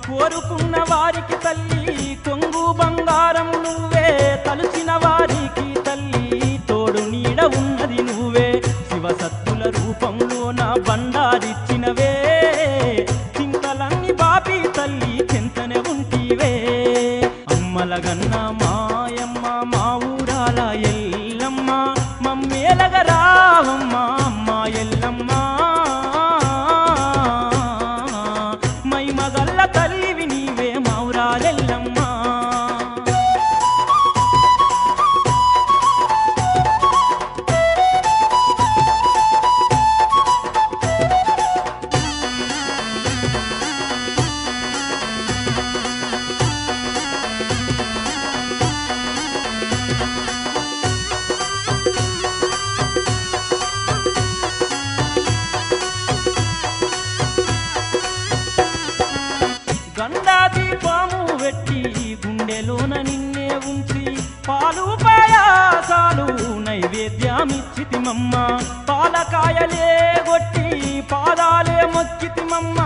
కోరుకున్న వారికి తల్లి కొంగు బంగారం నువ్వే తలుచిన వారికి తల్లి తోడు నీడ ఉన్నది నువ్వే శివసత్తుల రూపంలో నా బండారిచ్చినవే చింతలన్నీ బాపి తల్లి చింతనే ఉంటివే అమ్మలగన్న మాయమ్మ మా ఊరాల ఎల్లమ్మ మమ్మేలగ రావమ్మ అమ్మ ఎల్లమ్మ మైమగల్ల తల్లివి నీవే మౌరాలెల్లమ్మ. నైవేద్యమిచ్చితిమమ్మ పాలకాయలే గొట్టి పాదాలే మొక్కితిమమ్మ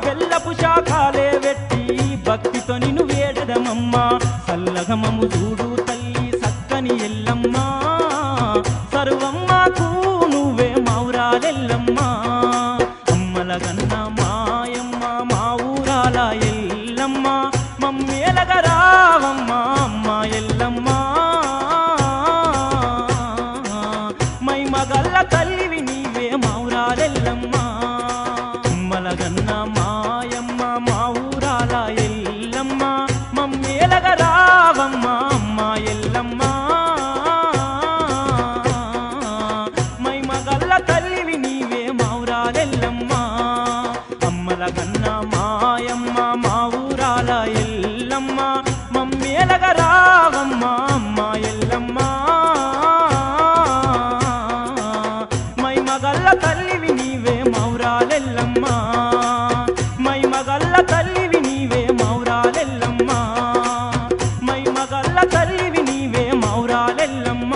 బెల్లపు శాఖాలే వెట్టి భక్తితో నిన్ను వేడదమమ్మ సల్లగమము చూడు తల్లి సక్కని ఎల్లమ్మ సర్వమ్మకు నువ్వే మౌరాలెల్లమ్మ అమ్మల గన్న మాయమ్మ మా ఊరాల ఎల్లమ్మ మమ్మేలగరావమ్మ అమ్మ ఎల్లమ్మ మై మగల్ల తల్లివి నీవే మౌరాలెల్లమ్మ అమ్మల గన్న మాయమ్మ మా ఊరాల ఎల్లమ్మ మమ్మేలగరావమ్మ అమ్మ ఎల్లమ్మ మై మగల్ల తల్లివి నీవే మౌరాలెల్లమ్మ అమ్మల గన్న మాయమ్మ మా ఊరాల ఎల్లమ్మ మమ్మేలగరావమ్మ అమ్మ ఎల్లమ్మ మై మగల్ల తల్లివి నీవే మౌరాలెల్లమ్మ మై మగల్ల తల్లివి నీవే మౌరాలెల్లమ్మ మై మగల్ల తల్లివి నీవే మౌరాలెల్లమ్మ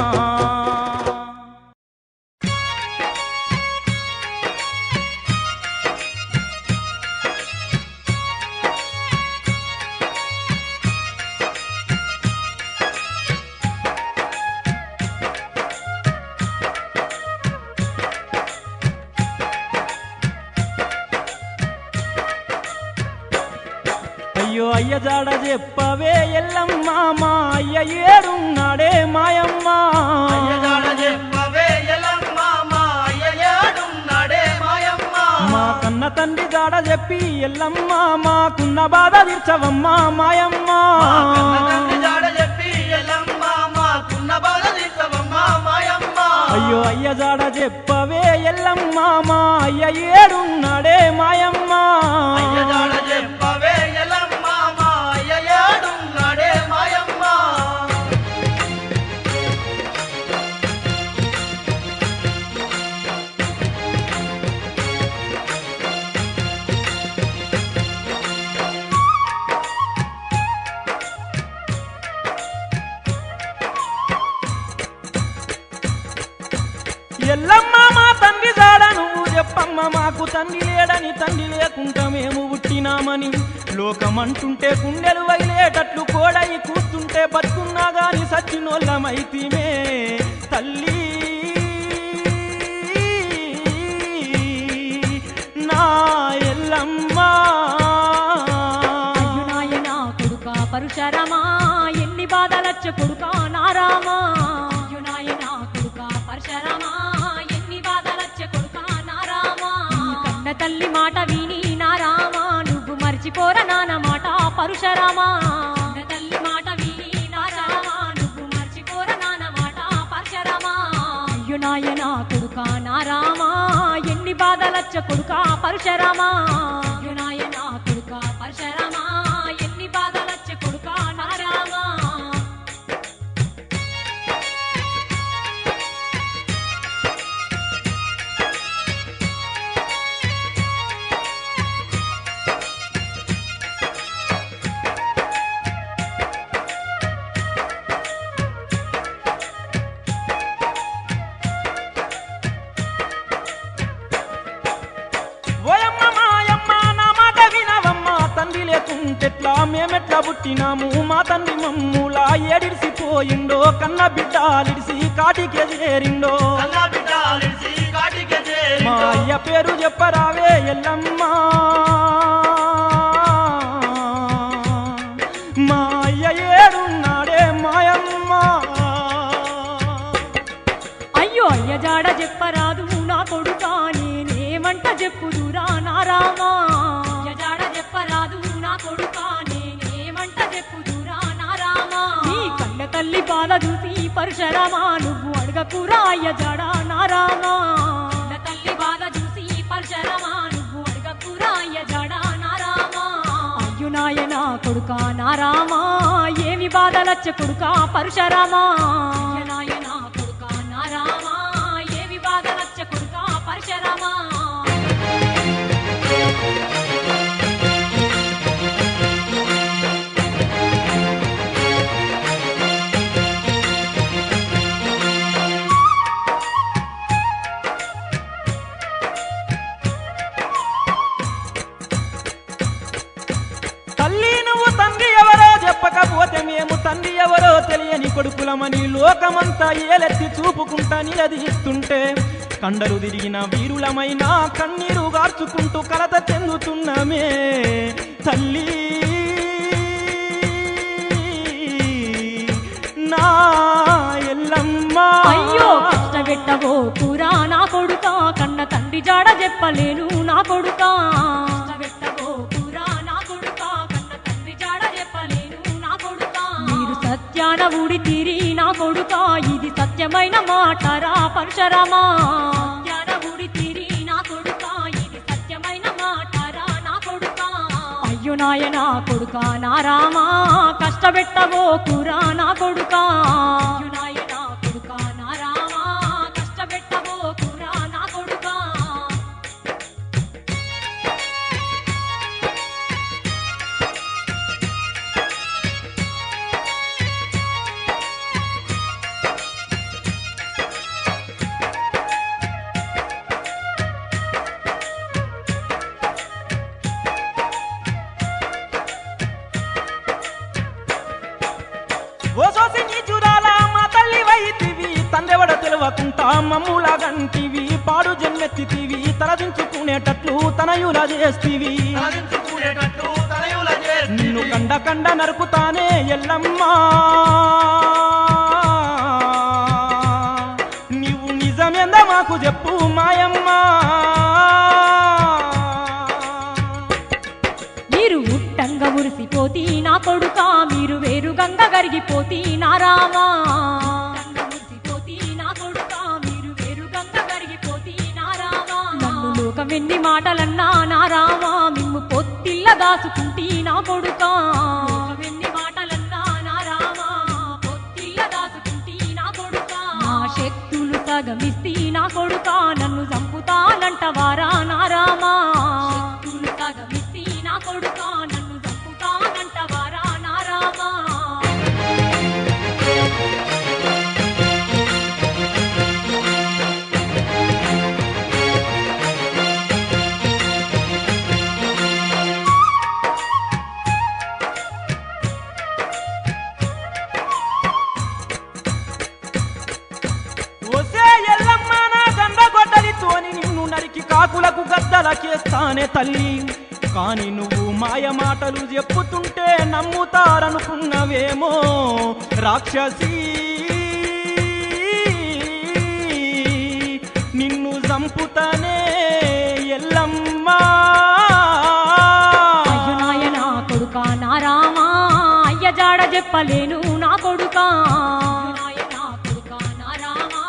అయ్యో అయ్య జాడ చెప్పవే ఎల్లమ్మ మా అయ్య ఏడున్నాడే మాయమ్మ అయ్య జాడ చెప్పవే ఎల్లమ్మ మా అయ్య ఏడున్నాడే మాయమ్మ మా కన్న తండ్రి జాడ చెప్పి ఎల్లమ్మ మాకున్న బాధ తీర్చవమ్మ మాయమ్మ కన్న తండ్రి జాడ చెప్పి ఎల్లమ్మ మాకున్న బాధ తీర్చవమ్మ మాయమ్మ అయ్యో అయ్య జాడ చెప్పవే ఎల్లమ్మ మా అయ్య ఏడున్నాడే మాయమ్మ అయ్య జాడ చెప్పవే ఎల్లమ్మ మా అయ్య ఏడున్నాడే మాయమ్మ ఎల్లమ్మ మా తండ్రి జాడ నువ్వు చెప్పమ్మ మాకు తండ్రి లేడని తండ్రి లేకుండా మేము పుట్టినామని లోకమంటుంటే కుండెలు వగిలేటట్లు కోడై కూస్తుంటే బతుకున్నా గాని సచ్చినోళ్ళమైతిమే తల్లి నా ఎల్లమ్మ అయ్యునాయనా కొడుకా పరుశరమా ఎన్ని బాధలచ్చ కొడుకా నారామా అయ్యునాయనా కొడుకా పరుశరమా ఎన్ని బాధలచ్చ కొడుకా నారామా కన్న తల్లి మాట విని నారామా నువ్వు మర్చిపోర నాన్న మాట పరుశరమా కన్న తల్లి మాట విని నారామా నువ్వు మర్చిపోర నాన్న మాట పరుశరమా అయ్యునాయనా కొడుకా నారామా ఎన్ని బాధలచ్చ కొడుకా పరుశరమా అయ్యునాయనా కొడుకా పరుశరమా ఎన్ని బాధలచ్చ కొడుకా నారామా ఓయమ్మ మాయమ్మ నా మాట వినవమ్మ తండ్రి లేకుంటెట్లా మేమెట్లా పుట్టినాము మా తండ్రి మమ్ములా ఏడిసిపోయిండో కన్న బిడ్డాలిడిసి కాటికే చేరిండో మా అయ్య పేరు చెప్పరావే ఎల్లమ్మ మా అయ్య ఏడున్నాడే మాయమ్మ అయ్యో అయ్య జాడ చెప్పరాదు నా కొడుకా నేనేమంట చెప్పుదురా నారామా అయ్య జాడ చెప్పరాదు నా కొడుకా నేనేమంట చెప్పుదురా నారామా నీ కన్న తల్లి బాధ చూసి పరుశరమా నువ్వు అడగకురా అయ్య జాడ నారామా కన్న తల్లి బాధ చూసి పరుశరమా నువ్వు అడగకురా అయ్య జాడ నారామా అయ్యునాయనా కొడుకా నారామా ఏమి బాధలచ్చ కొడుకా పరుశరమా అయ్యనాయనా కొడుకా నారామా ఏమి బాధలచ్చ కొడుకా పరుశరమా తండ్రి ఎవరో తెలియని కొడుకులమని లోకమంతా ఏలెత్తి చూపుకుంటా నిలదీస్తుంటే కండలు తిరిగిన వీరులమైన కన్నీరు గార్చుకుంటూ కలత చెందుతున్నామే తల్లి నా ఎల్లమ్మ. అయ్యో కష్టపెట్టవో కూరా నా కొడుకా, కన్న తండ్రి జాడ చెప్పలేను నా కొడుకా. కష్టపెట్టవో కూరా నా కొడుకా, కన్న తండ్రి జాడ చెప్పలేను నా కొడుకా. మీరు సత్యాన ఊడి తీరి నా కొడుకా, ఇది సత్యమైన మాటరా పరశురామా. సత్యాన ఊడి తీరి నా కొడుకా, ఇది సత్యమైన మాటరా నా కొడుకా. అయ్యో నాయనా కొడుకా నా రామా, కష్టపెట్టవో కూరా నా కొడుకా. అయ్యో నాయనా కొడుకా నా రామా, కష్టపెట్టవో కూరా నా కొడుకా. ఓ సోసి నీ చూడాల మా తల్లి వైతివి, తండ్రెవడ తెలవకుంటా మమ్ముల గంటివి. పాడు జన్మెత్తివి తలదించుకునేటట్లు తనయుల చేస్తివి. నిన్ను కండ కండ నరుకుతానే ఎల్లమ్మా, నీవు నిజమేంద మాకు చెప్పు మాయమ్మా. మీరు ఉట్టంగా ఉరిసిపోతీ నా కొడుకా, మీరు వేరు గంగ గరిగిపోతీ నా రామా. ఉరిసిపోతీ నా కొడుకా, మీరు వేరు గంగ గరిగిపోతీ నా రామా. నన్ను లోకం ఎన్ని మాటలన్నా నా రామా, మిమ్ము పొత్తిల్ల దాసుకుంటీ నా కొడుకా. లోకం ఎన్ని మాటలన్నా నా రామా, పొత్తిల్ల దాసుకుంటీ నా కొడుకా. నా శక్తులు సగమిస్తీ నా కొడుకా, నన్ను చంపుతానంటవారా నా రామా. శక్తులు సగమిస్తీ నా కొడుకా, నన్ను చంపుతానంటవారా నా రామా. ఓసే ఎల్లమ్మ నా గండ గొడ్డలితోని నిన్ను నరికి కాకులకు గద్దలకేస్తానే తల్లి. కాని నువ్వు మాయ మాటలు చెప్పుతుంటే నమ్ముతారనుకున్నవేమో రాక్షసి. నిన్ను చంపుతానే ఎల్లమ్మ. అయ్యో నాయనా కొడుకా నా రామా, అయ్య జాడ చెప్పలేను నా కొడుకా. నాయనా కొడుకా నా రామా,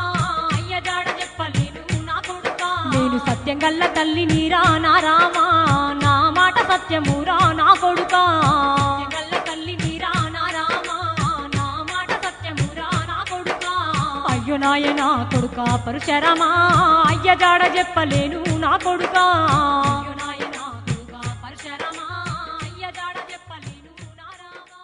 అయ్య జాడ చెప్పలేను నా కొడుకా. నేను సత్యం గల్ల తల్లి నీరా నా రామా, నా మాట సత్యమురా నా కొడుకా. సత్యం గల్ల తల్లి నీరా నా రామా, నా మాట సత్యమురా నా కొడుకా. అయ్యో నాయనా కొడుకా పరశురామా, అయ్య జాడ చెప్పలేను నా కొడుకా. అయ్యో నాయనా కొడుకా పరశురామా, అయ్య జాడ చెప్పలేను నా రామా.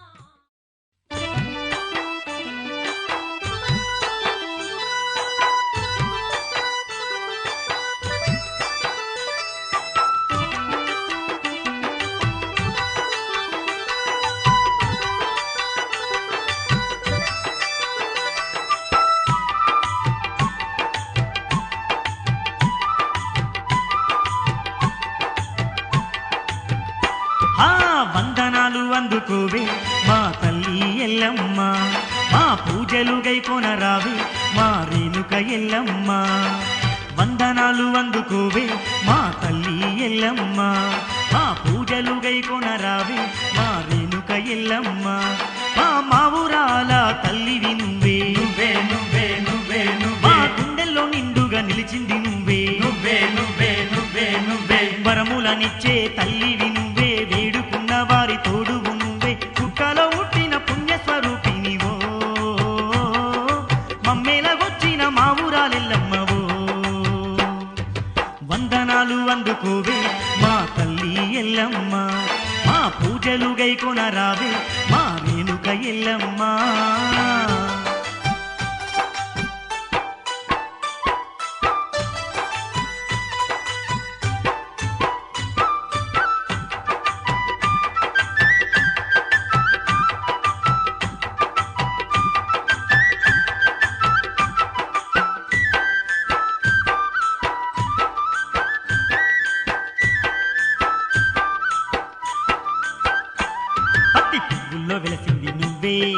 వందనాలు అందుకోవే మా తల్లి ఎల్లమ్మ, మా పూజలు గైకొనరావే మా రేణుక ఎల్లమ్మ. వందనాలు అందుకోవే మా తల్లి ఎల్లమ్మ, మా పూజలు గైకొనరావే మా రేణుక ఎల్లమ్మ. మా ఊరాల తల్లివి నువ్వే, నువ్వే నువ్వే నువ్వే నువ్వే. మా గుండెల్లో నిండుగా నిలిచింది నువ్వే, నువ్వే నువ్వే నువ్వే నువ్వే. వరములనిచ్చే తల్లివి నువ్వే, వేడుకున్న వారి తోడువు నువ్వే. కుక్కలో పుట్టిన పుణ్యస్వరూపినివో, మమ్మేలగొచ్చిన మా ఊరాలెల్లమ్మవో. వందనాలు అందుకోవే మా తల్లి ఎల్లమ్మ, మా పూజలు గైకొనరావే మా రేణుక ఎల్లమ్మ. నువ్వే,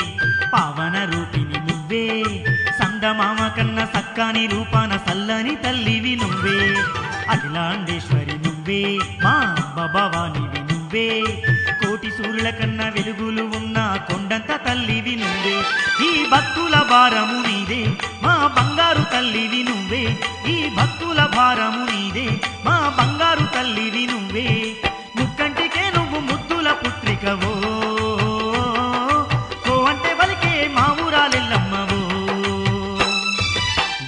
పావన రూపిణి నువ్వే, సందమామ కన్న సక్కాని రూపాన సల్లని తల్లివి నువ్వే, అఖిలాండేశ్వరి నువ్వే, మా భవానివి నువ్వే, కోటి సూర్యుల కన్నా వెలుగులు ఉన్న కొండంత తల్లివి నువ్వే, ఈ భక్తుల భారము నీదే మా బంగారు తల్లివి నువ్వే, ఈ భక్తుల భారము నీదే మా బంగారు తల్లివి నువ్వే, ముక్కంటికే నువ్వు ముద్దుల పుత్రికవో, కో అంటే వలికే మా ఊరాలెల్లమ్మవో,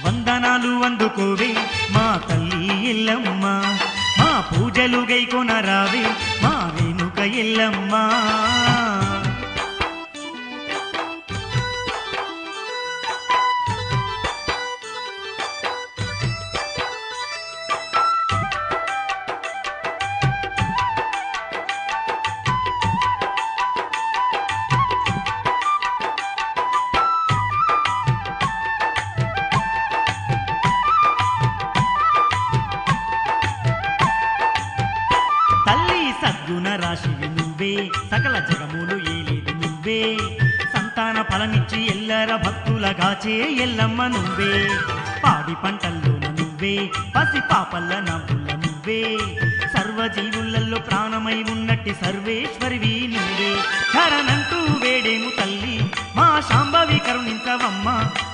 వందనాలు అందుకోవే మా తల్లి ఎల్లమ్మ, మా పూజలు గైకొనరావే మా రేణుక ఎల్లమ్మ. తల్లి సద్గుణ రాశివి నువ్వే, సకల జగములు ఏలేది నువ్వే, సంతాన ఫలమిచ్చి ఎల్లర భక్తులగాచే ఎల్లమ్మ నువ్వే, పాడి పంటల్లోన నువ్వే, పసి పాపల్ల నవ్వుల నువ్వే, సర్వజీవులలో ప్రాణమై ఉన్నట్టి సర్వేశ్వరివి నువ్వే, శరణంటూ వేడేము తల్లి మా శాంభవి కరుణించవమ్మ,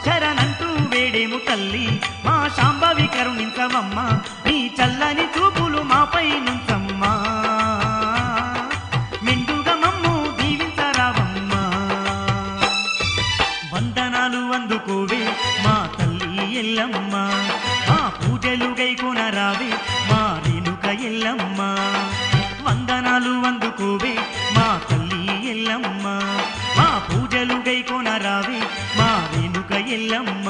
శరణంటూ వేడేము తల్లి మా శాంభవి కరుణించవమ్మ, నీ చల్లని చూపులు మాపై నుంచమ్మా, మెండుగా మమ్ము దీవించరావమ్మా, వందనాలు అందుకోవే మా తల్లి ఎల్లమ్మ, మా పూజలు గైకొనరావే మా రేణుక ఎల్లమ్మ, వందనాలు అందుకోవే మా తల్లి ఎల్లమ్మ, మా పూజలు గైకొనరావే మా రేణుక ఎల్లమ్మ,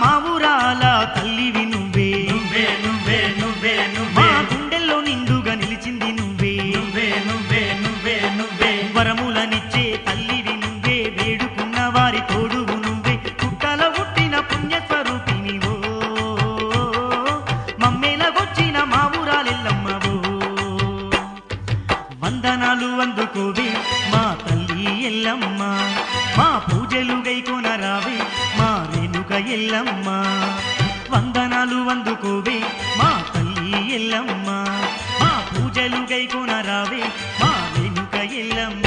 మా ఊరాల తల్లివి నువ్వే, నువ్వే నువ్వే నువ్వే నువ్వే, మా గుండెల్లో నిండుగా నిలిచింది నువ్వే, నువ్వే నువ్వే నువ్వే నువ్వే, వరములనిచ్చే తల్లివి నువ్వే, వేడుకున్న వారి తోడువు నువ్వే, పుట్టల పుట్టిన పుణ్యస్వరూపినివో, మమ్మేలగొచ్చిన మా ఊరాలెల్లమ్మవో, వందనాలు అందుకోవే మా తల్లి ఎల్లమ్మ, మా పూజలు గైకొనరావే మా రేణుక ఎల్లమ్మ, వందనాలు అందుకోవే మా తల్లి ఎల్లమ్మ, మా పూజలు గైకొనరావే మా రేణుక ఎల్లమ్మ.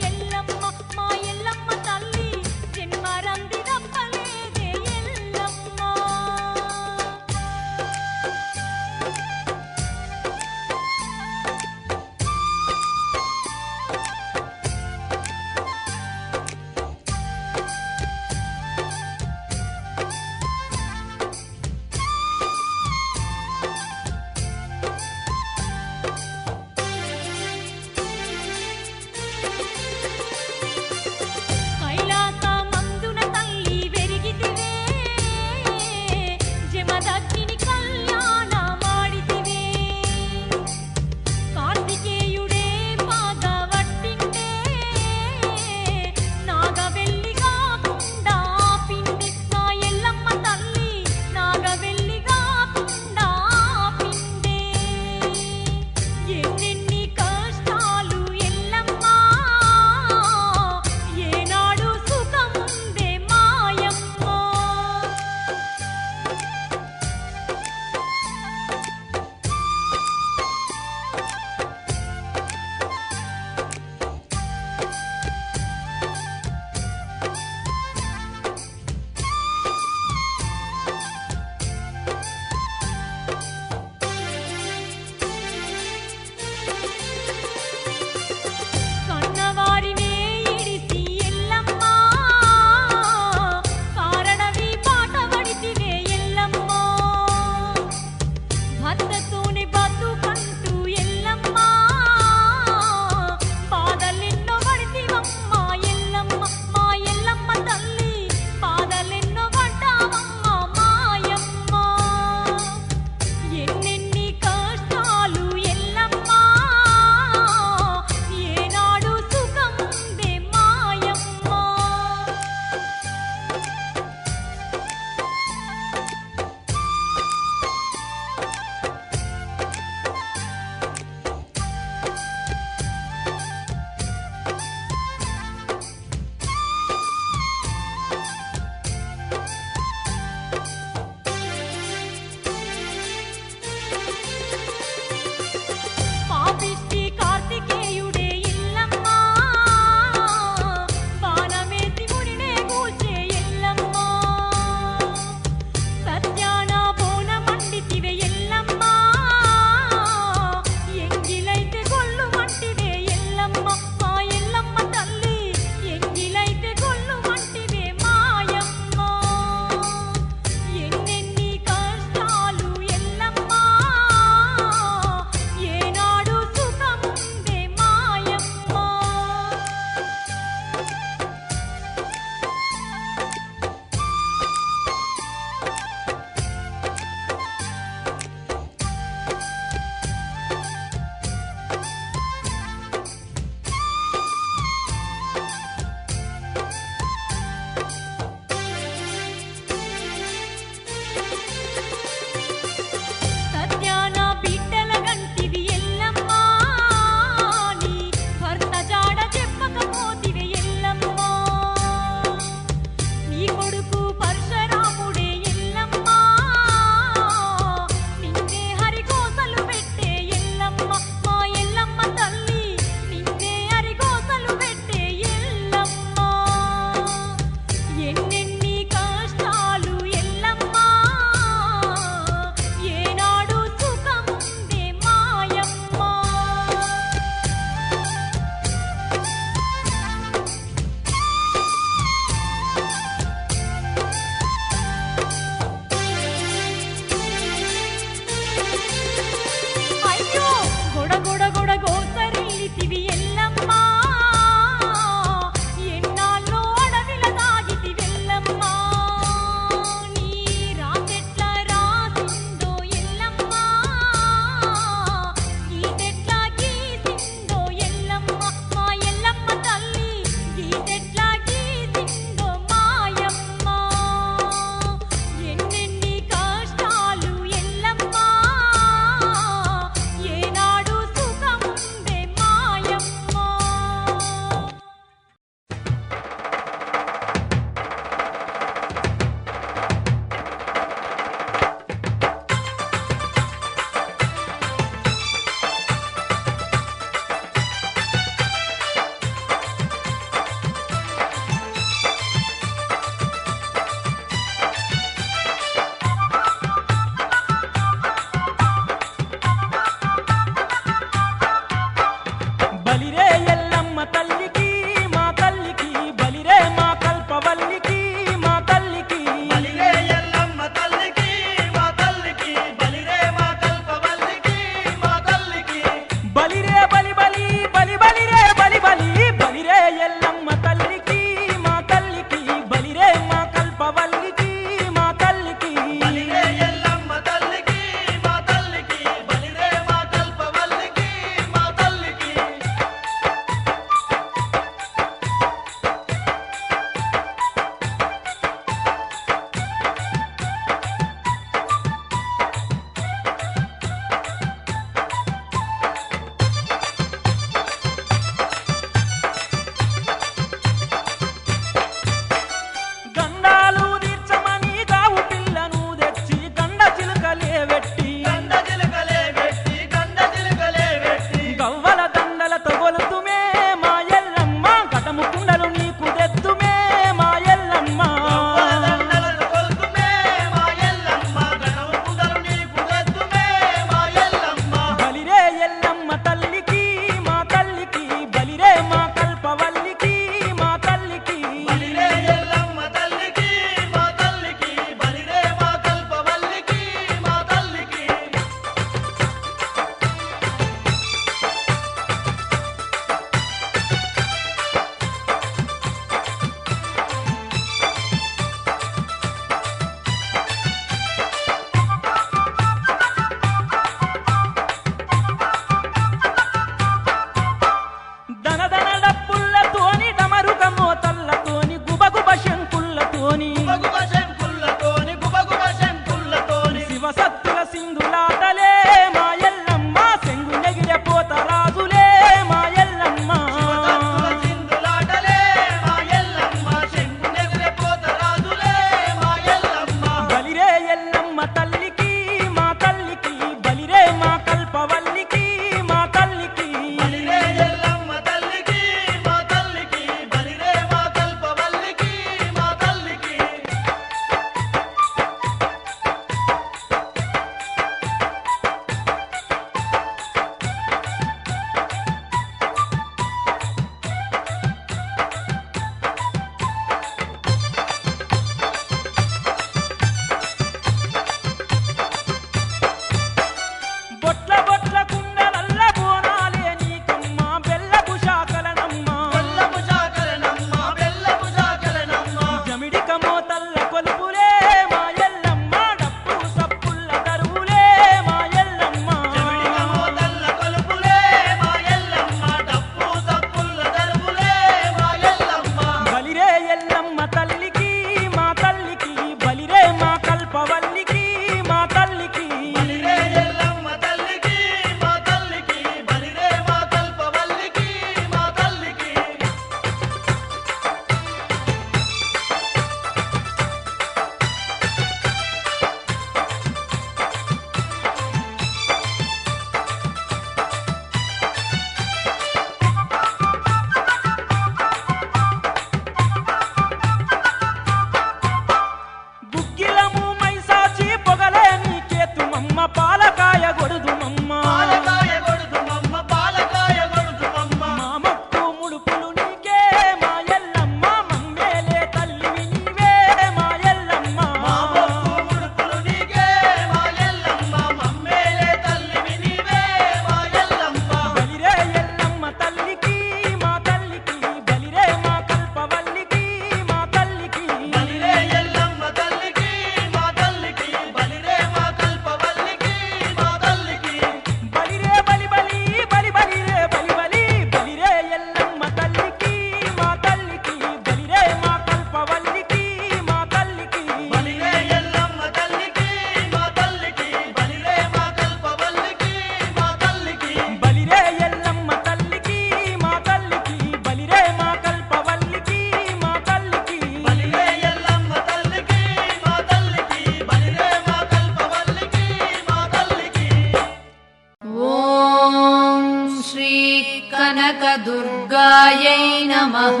కనకదుర్గాయై నమః.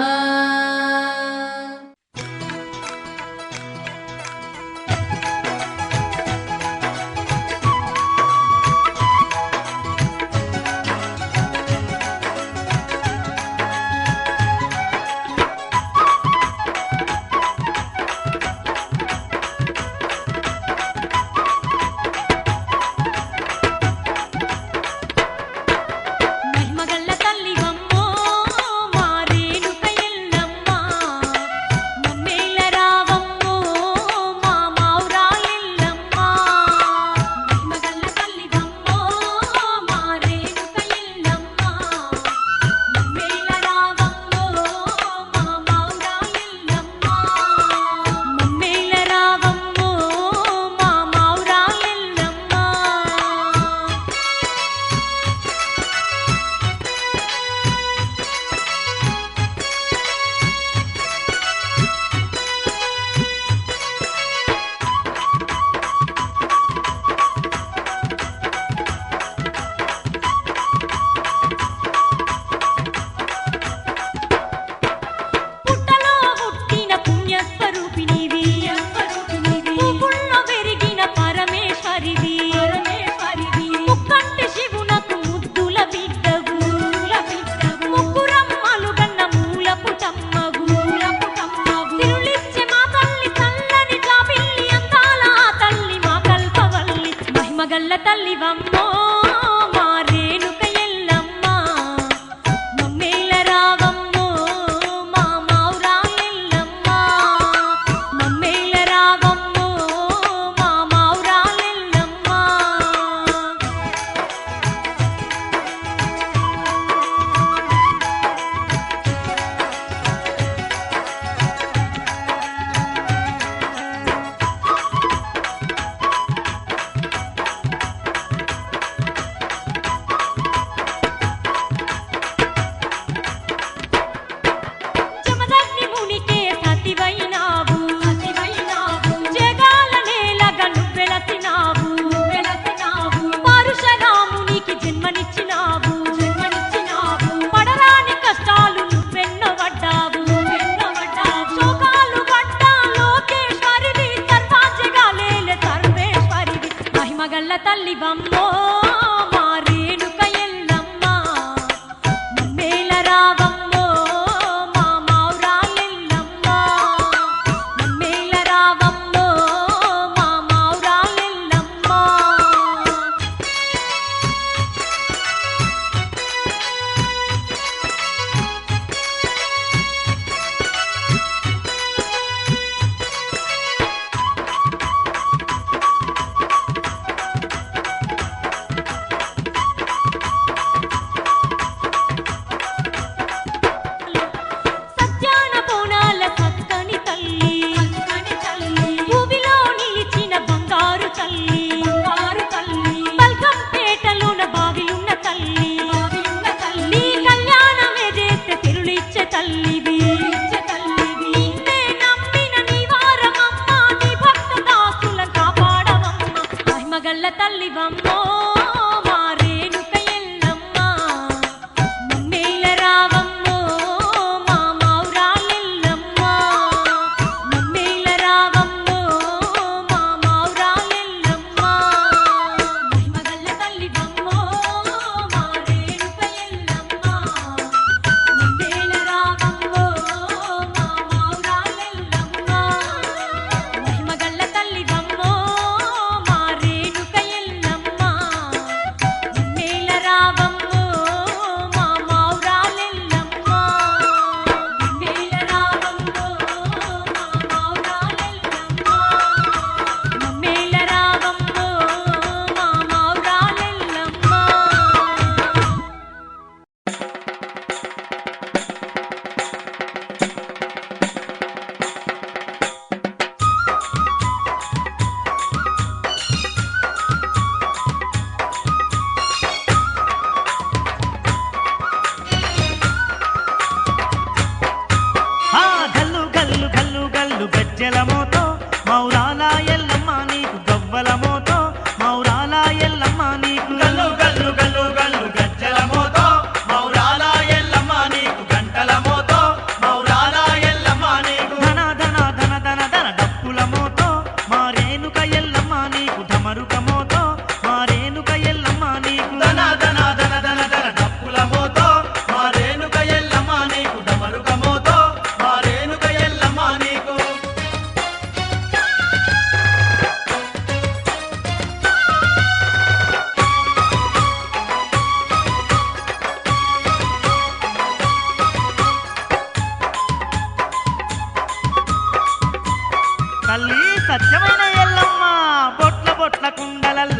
గల్లు గల్లు గల్లు గల్లు గజ్జల మోతో మౌరాల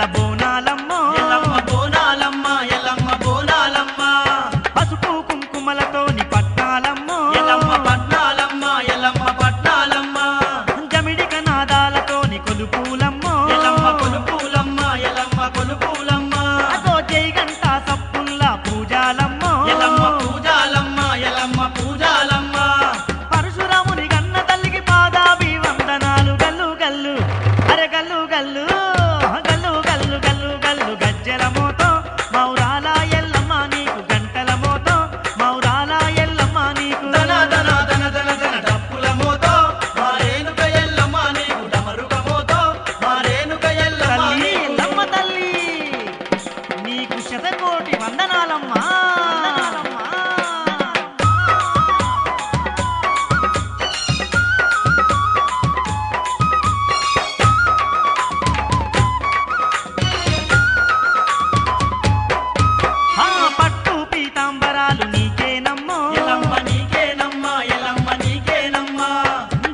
గల్ల బోనాలమ్మ ఎల్లమ్మ బోనాలమ్మ ఎల్లమ్మ బోనాలమ్మ పసుపు కుంకుమలతోని పట్నాలమ్మ ఎల్లమ్మ పట్నాలమ్మ ఎల్లమ్మ పట్నాలమ్మ జమిడిక నాదాలతోని కొలుపులమ్మ ఎల్లమ్మ కొలుపులమ్మ ఎల్లమ్మ కొలుపులమ్మ అదో జై గంట సప్పుల్ల పూజాలమ్మ ఎల్లమ్మ పూజాలమ్మ ఎల్లమ్మ పూజాలమ్మ పరశురాముని గన్న తల్లికి పాదాభి వందనాలు గల్లు గల్లు అరే గల్లు గల్లు గల్లు గల్లు గల్లు గల్లు గజ్జల మోతో మౌరాల ఎల్లమ్మ నీకు గంటల మోతో మౌరాల ఎల్లమ్మ నీకు దన దన దన దన దన డప్పుల మోతో మారేనుక ఎల్లమ్మ నీకు డమరుక మోతో మారేనుక ఎల్లమ్మ ఎల్లమ్మ తల్లి నీకు శతకోటి వందనాలమ్మా పట్టు పీతాంబరాలు నీకేనమ్మో ఎల్లమ్మ నీకేనమ్మా ఎల్లమ్మ నీకేనమ్మా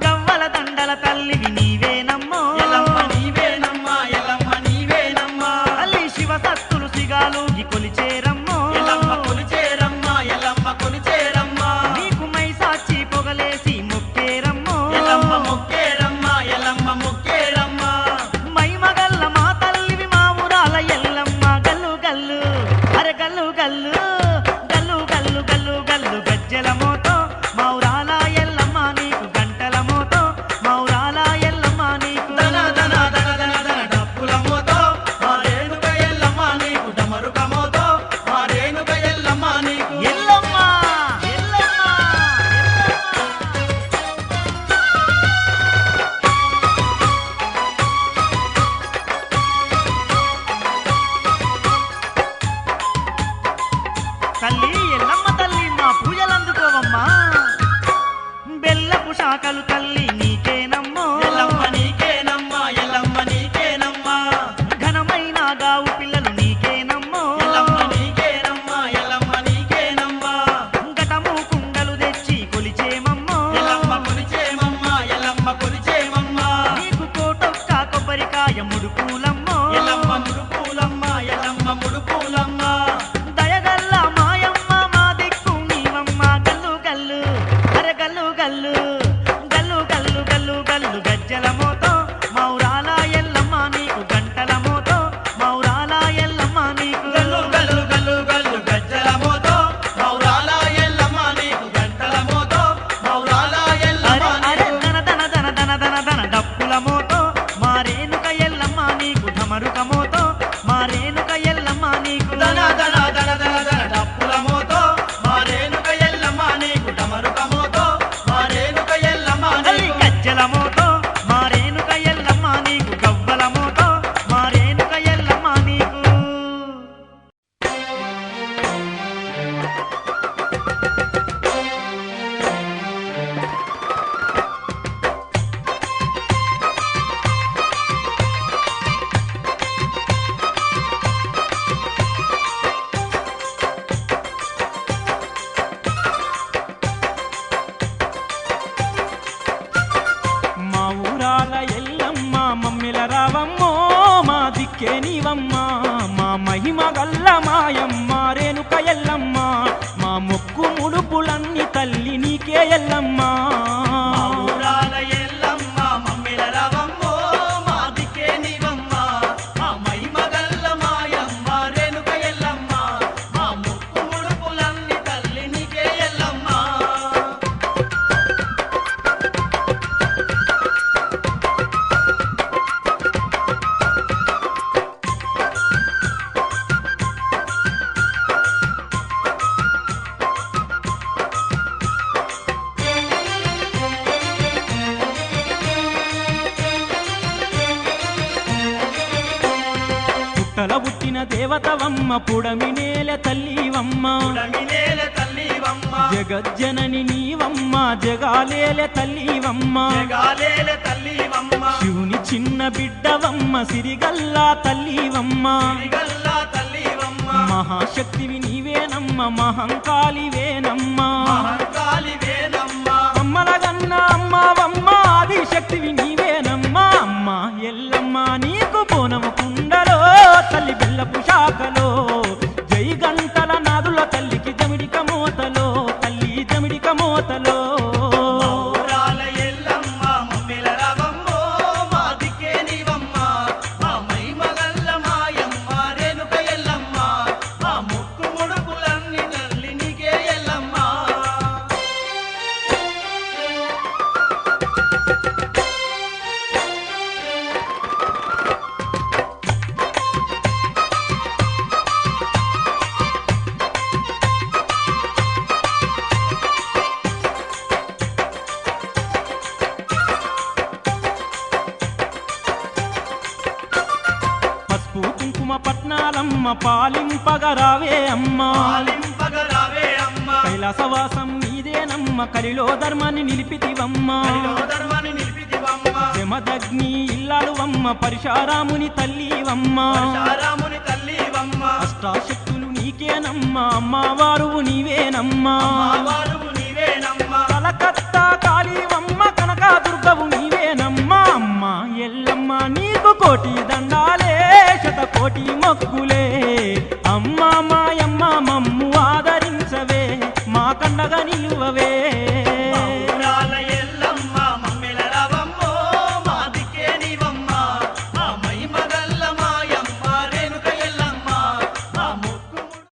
గవ్వల దండల తల్లివి నీవేనమ్మో ఎల్లమ్మ నీవేనమ్మా ఎల్లమ్మ నీవేనమ్మా తల్లి శివ సత్తులు సిగాలుగి కొలిచేరమ్మో ఎల్లమ్మ కొలిచేరమ్మా ఎల్లమ్మ కొలిచేరమ్మా నీకు మైసాచి పొగలేసి మొక్కేరమ్మో ఎల్లమ్మ మొక్కేరమ్మా ఎల్లమ్మ మొక్కేరమ్మా మైమగల్ల మా తల్లివి మా ఊరాల ఎల్లమ్మ గల్లు గల్లు అరే గల్లు గల్లు గల్లు గల్లు గల్లు గల్లు గజ్జల మోతో మౌరాల ఎల్లమ్మ నీకు గంటల మోతో మౌరాల ఎల్లమ్మ నీకు దన దన దన దన దన డప్పుల మోతో మారేనుక ఎల్లమ్మ నీకు డమరుక మోతో మారేనుక ఎల్లమ్మ నీకు ఎల్లమ్మ ఎల్లమ్మ తల్లి ఎల్లమ్మ తల్లి మా పూజలందుకోవమ్మా బెల్లపు శాఖలు తల్లి నీకేనమ్మో ఎల్లమ్మ నీకేనమ్మా ఎల్లమ్మ నీకేనమ్మా ఘనమైన గావు పిల్లలు నీకేనమ్మో ఎల్లమ్మ నీకేనమ్మా ఎల్లమ్మ నీకేనమ్మా ఘటము కుండలు తెచ్చి కొలిచేమమ్మో ఎల్లమ్మ కొలిచేమమ్మా ఎల్లమ్మ కొలిచేమమ్మా నీకు కోటొక్క కొబ్బరికాయ ముడుపులమ్మో ఎల్లమ్మ ముడుపులమ్మ ఎల్లమ్మ ముడుపులమ్మ దయగల్ల మాయమ్మ మా దిక్కు నీవమ్మ గల్లు గల్లు అరే గల్లు గల్లు గల్లు గల్లు గల్లు గల్లు గజ్జల మోతో మౌరాల ఎల్లమ్మ నీకు గంటల మోతో మౌరాల ఎల్లమ్మ నీకు గల్లు గల్లు గల్లు గల్లు గజ్జల మోతో మౌరాల ఎల్లమ్మ నీకు గంటల మోతో మౌరాల ఎల్లమ్మ అరే దన దన దన దన దన దన డప్పుల మోతో మారేనుక ఎల్లమ్మ నీకు ఢమరుక మోతో మారేనుక ఎల్లమ్మ నీకు దన దన దన దన దన డప్పుల మోతో మారేనుక ఎల్లమ్మ నీకు ఢమరుక మోతో మారేనుక ఎల్లమ్మ నీకు గజ్జల మోతో మారేనుక ఎల్లమ్మ నీకు గవ్వల మోతో మారేనుక ఎల్లమ్మ నీకు మా ఊరాల ఎల్లమ్మ మమ్మిల రావమ్మో మా దిక్కే నీవమ్మ మా మహిమ గల్ల మాయమ్మ రేణుక ఎల్లమ్మ మా మొక్కు ముడుపులన్నీ తల్లి నీకే ఎల్లమ్మ ఊరాల ఎల్లమ్మ మమ్మిల రవమ్మో మా దిక్కే నీవమ్మ మా మహిమ గల్ల మాయమ్మ రేణుక ఎల్లమ్మ మా ముక్కు ముడుపులన్నీ తల్లి నీకే ఎల్లమ్మ పుట్టల పుట్టిన దేవతవమ్మ పుడమినేల తల్లివమ్మ పుడమినేల తల్లివమ్మ జగజ్జనని నీవమ్మ జగాలేల తల్లివమ్మ జగాలేల తల్లివమ్మ శివుని చిన్న బిడ్డవమ్మ సిరిగల్లా తల్లివమ్మ సిరిగల్లా తల్లివమ్మ మహాశక్తివి నీవేనమ్మ మహంకాళివేనమ్మ మహంకాళివేనమ్మ అమ్మలగన్న అమ్మవమ్మ ఆదిశక్తివి నీవేనమ్మ అమ్మ ఎల్లమ్మ నీకు బోనము కుండలో తల్లి బెల్లపు శాఖలో జై గంటల నాదుల తల్లికి జమిడిక మోతలో తల్లి జమిడిక మోతలో పట్నాలమ్మ పాలింపగరావే అమ్మా కైలాసవాసం నీదేనమ్మ కలిలో ధర్మాన్ని నిలిపితివమ్మా శమదగ్ని ఇల్లాలువమ్మ పరిశారాముని తల్లివమ్మా అష్టాశక్తులు నీకేనమ్మా అమ్మవారు నీవేనమ్మా కలకత్తా కాళీవమ్మ కనకా దుర్గవు నీవేనమ్మా అమ్మ ఎల్లమ్మ నీకు కోటి దండాలే శతకోటి మొక్కులే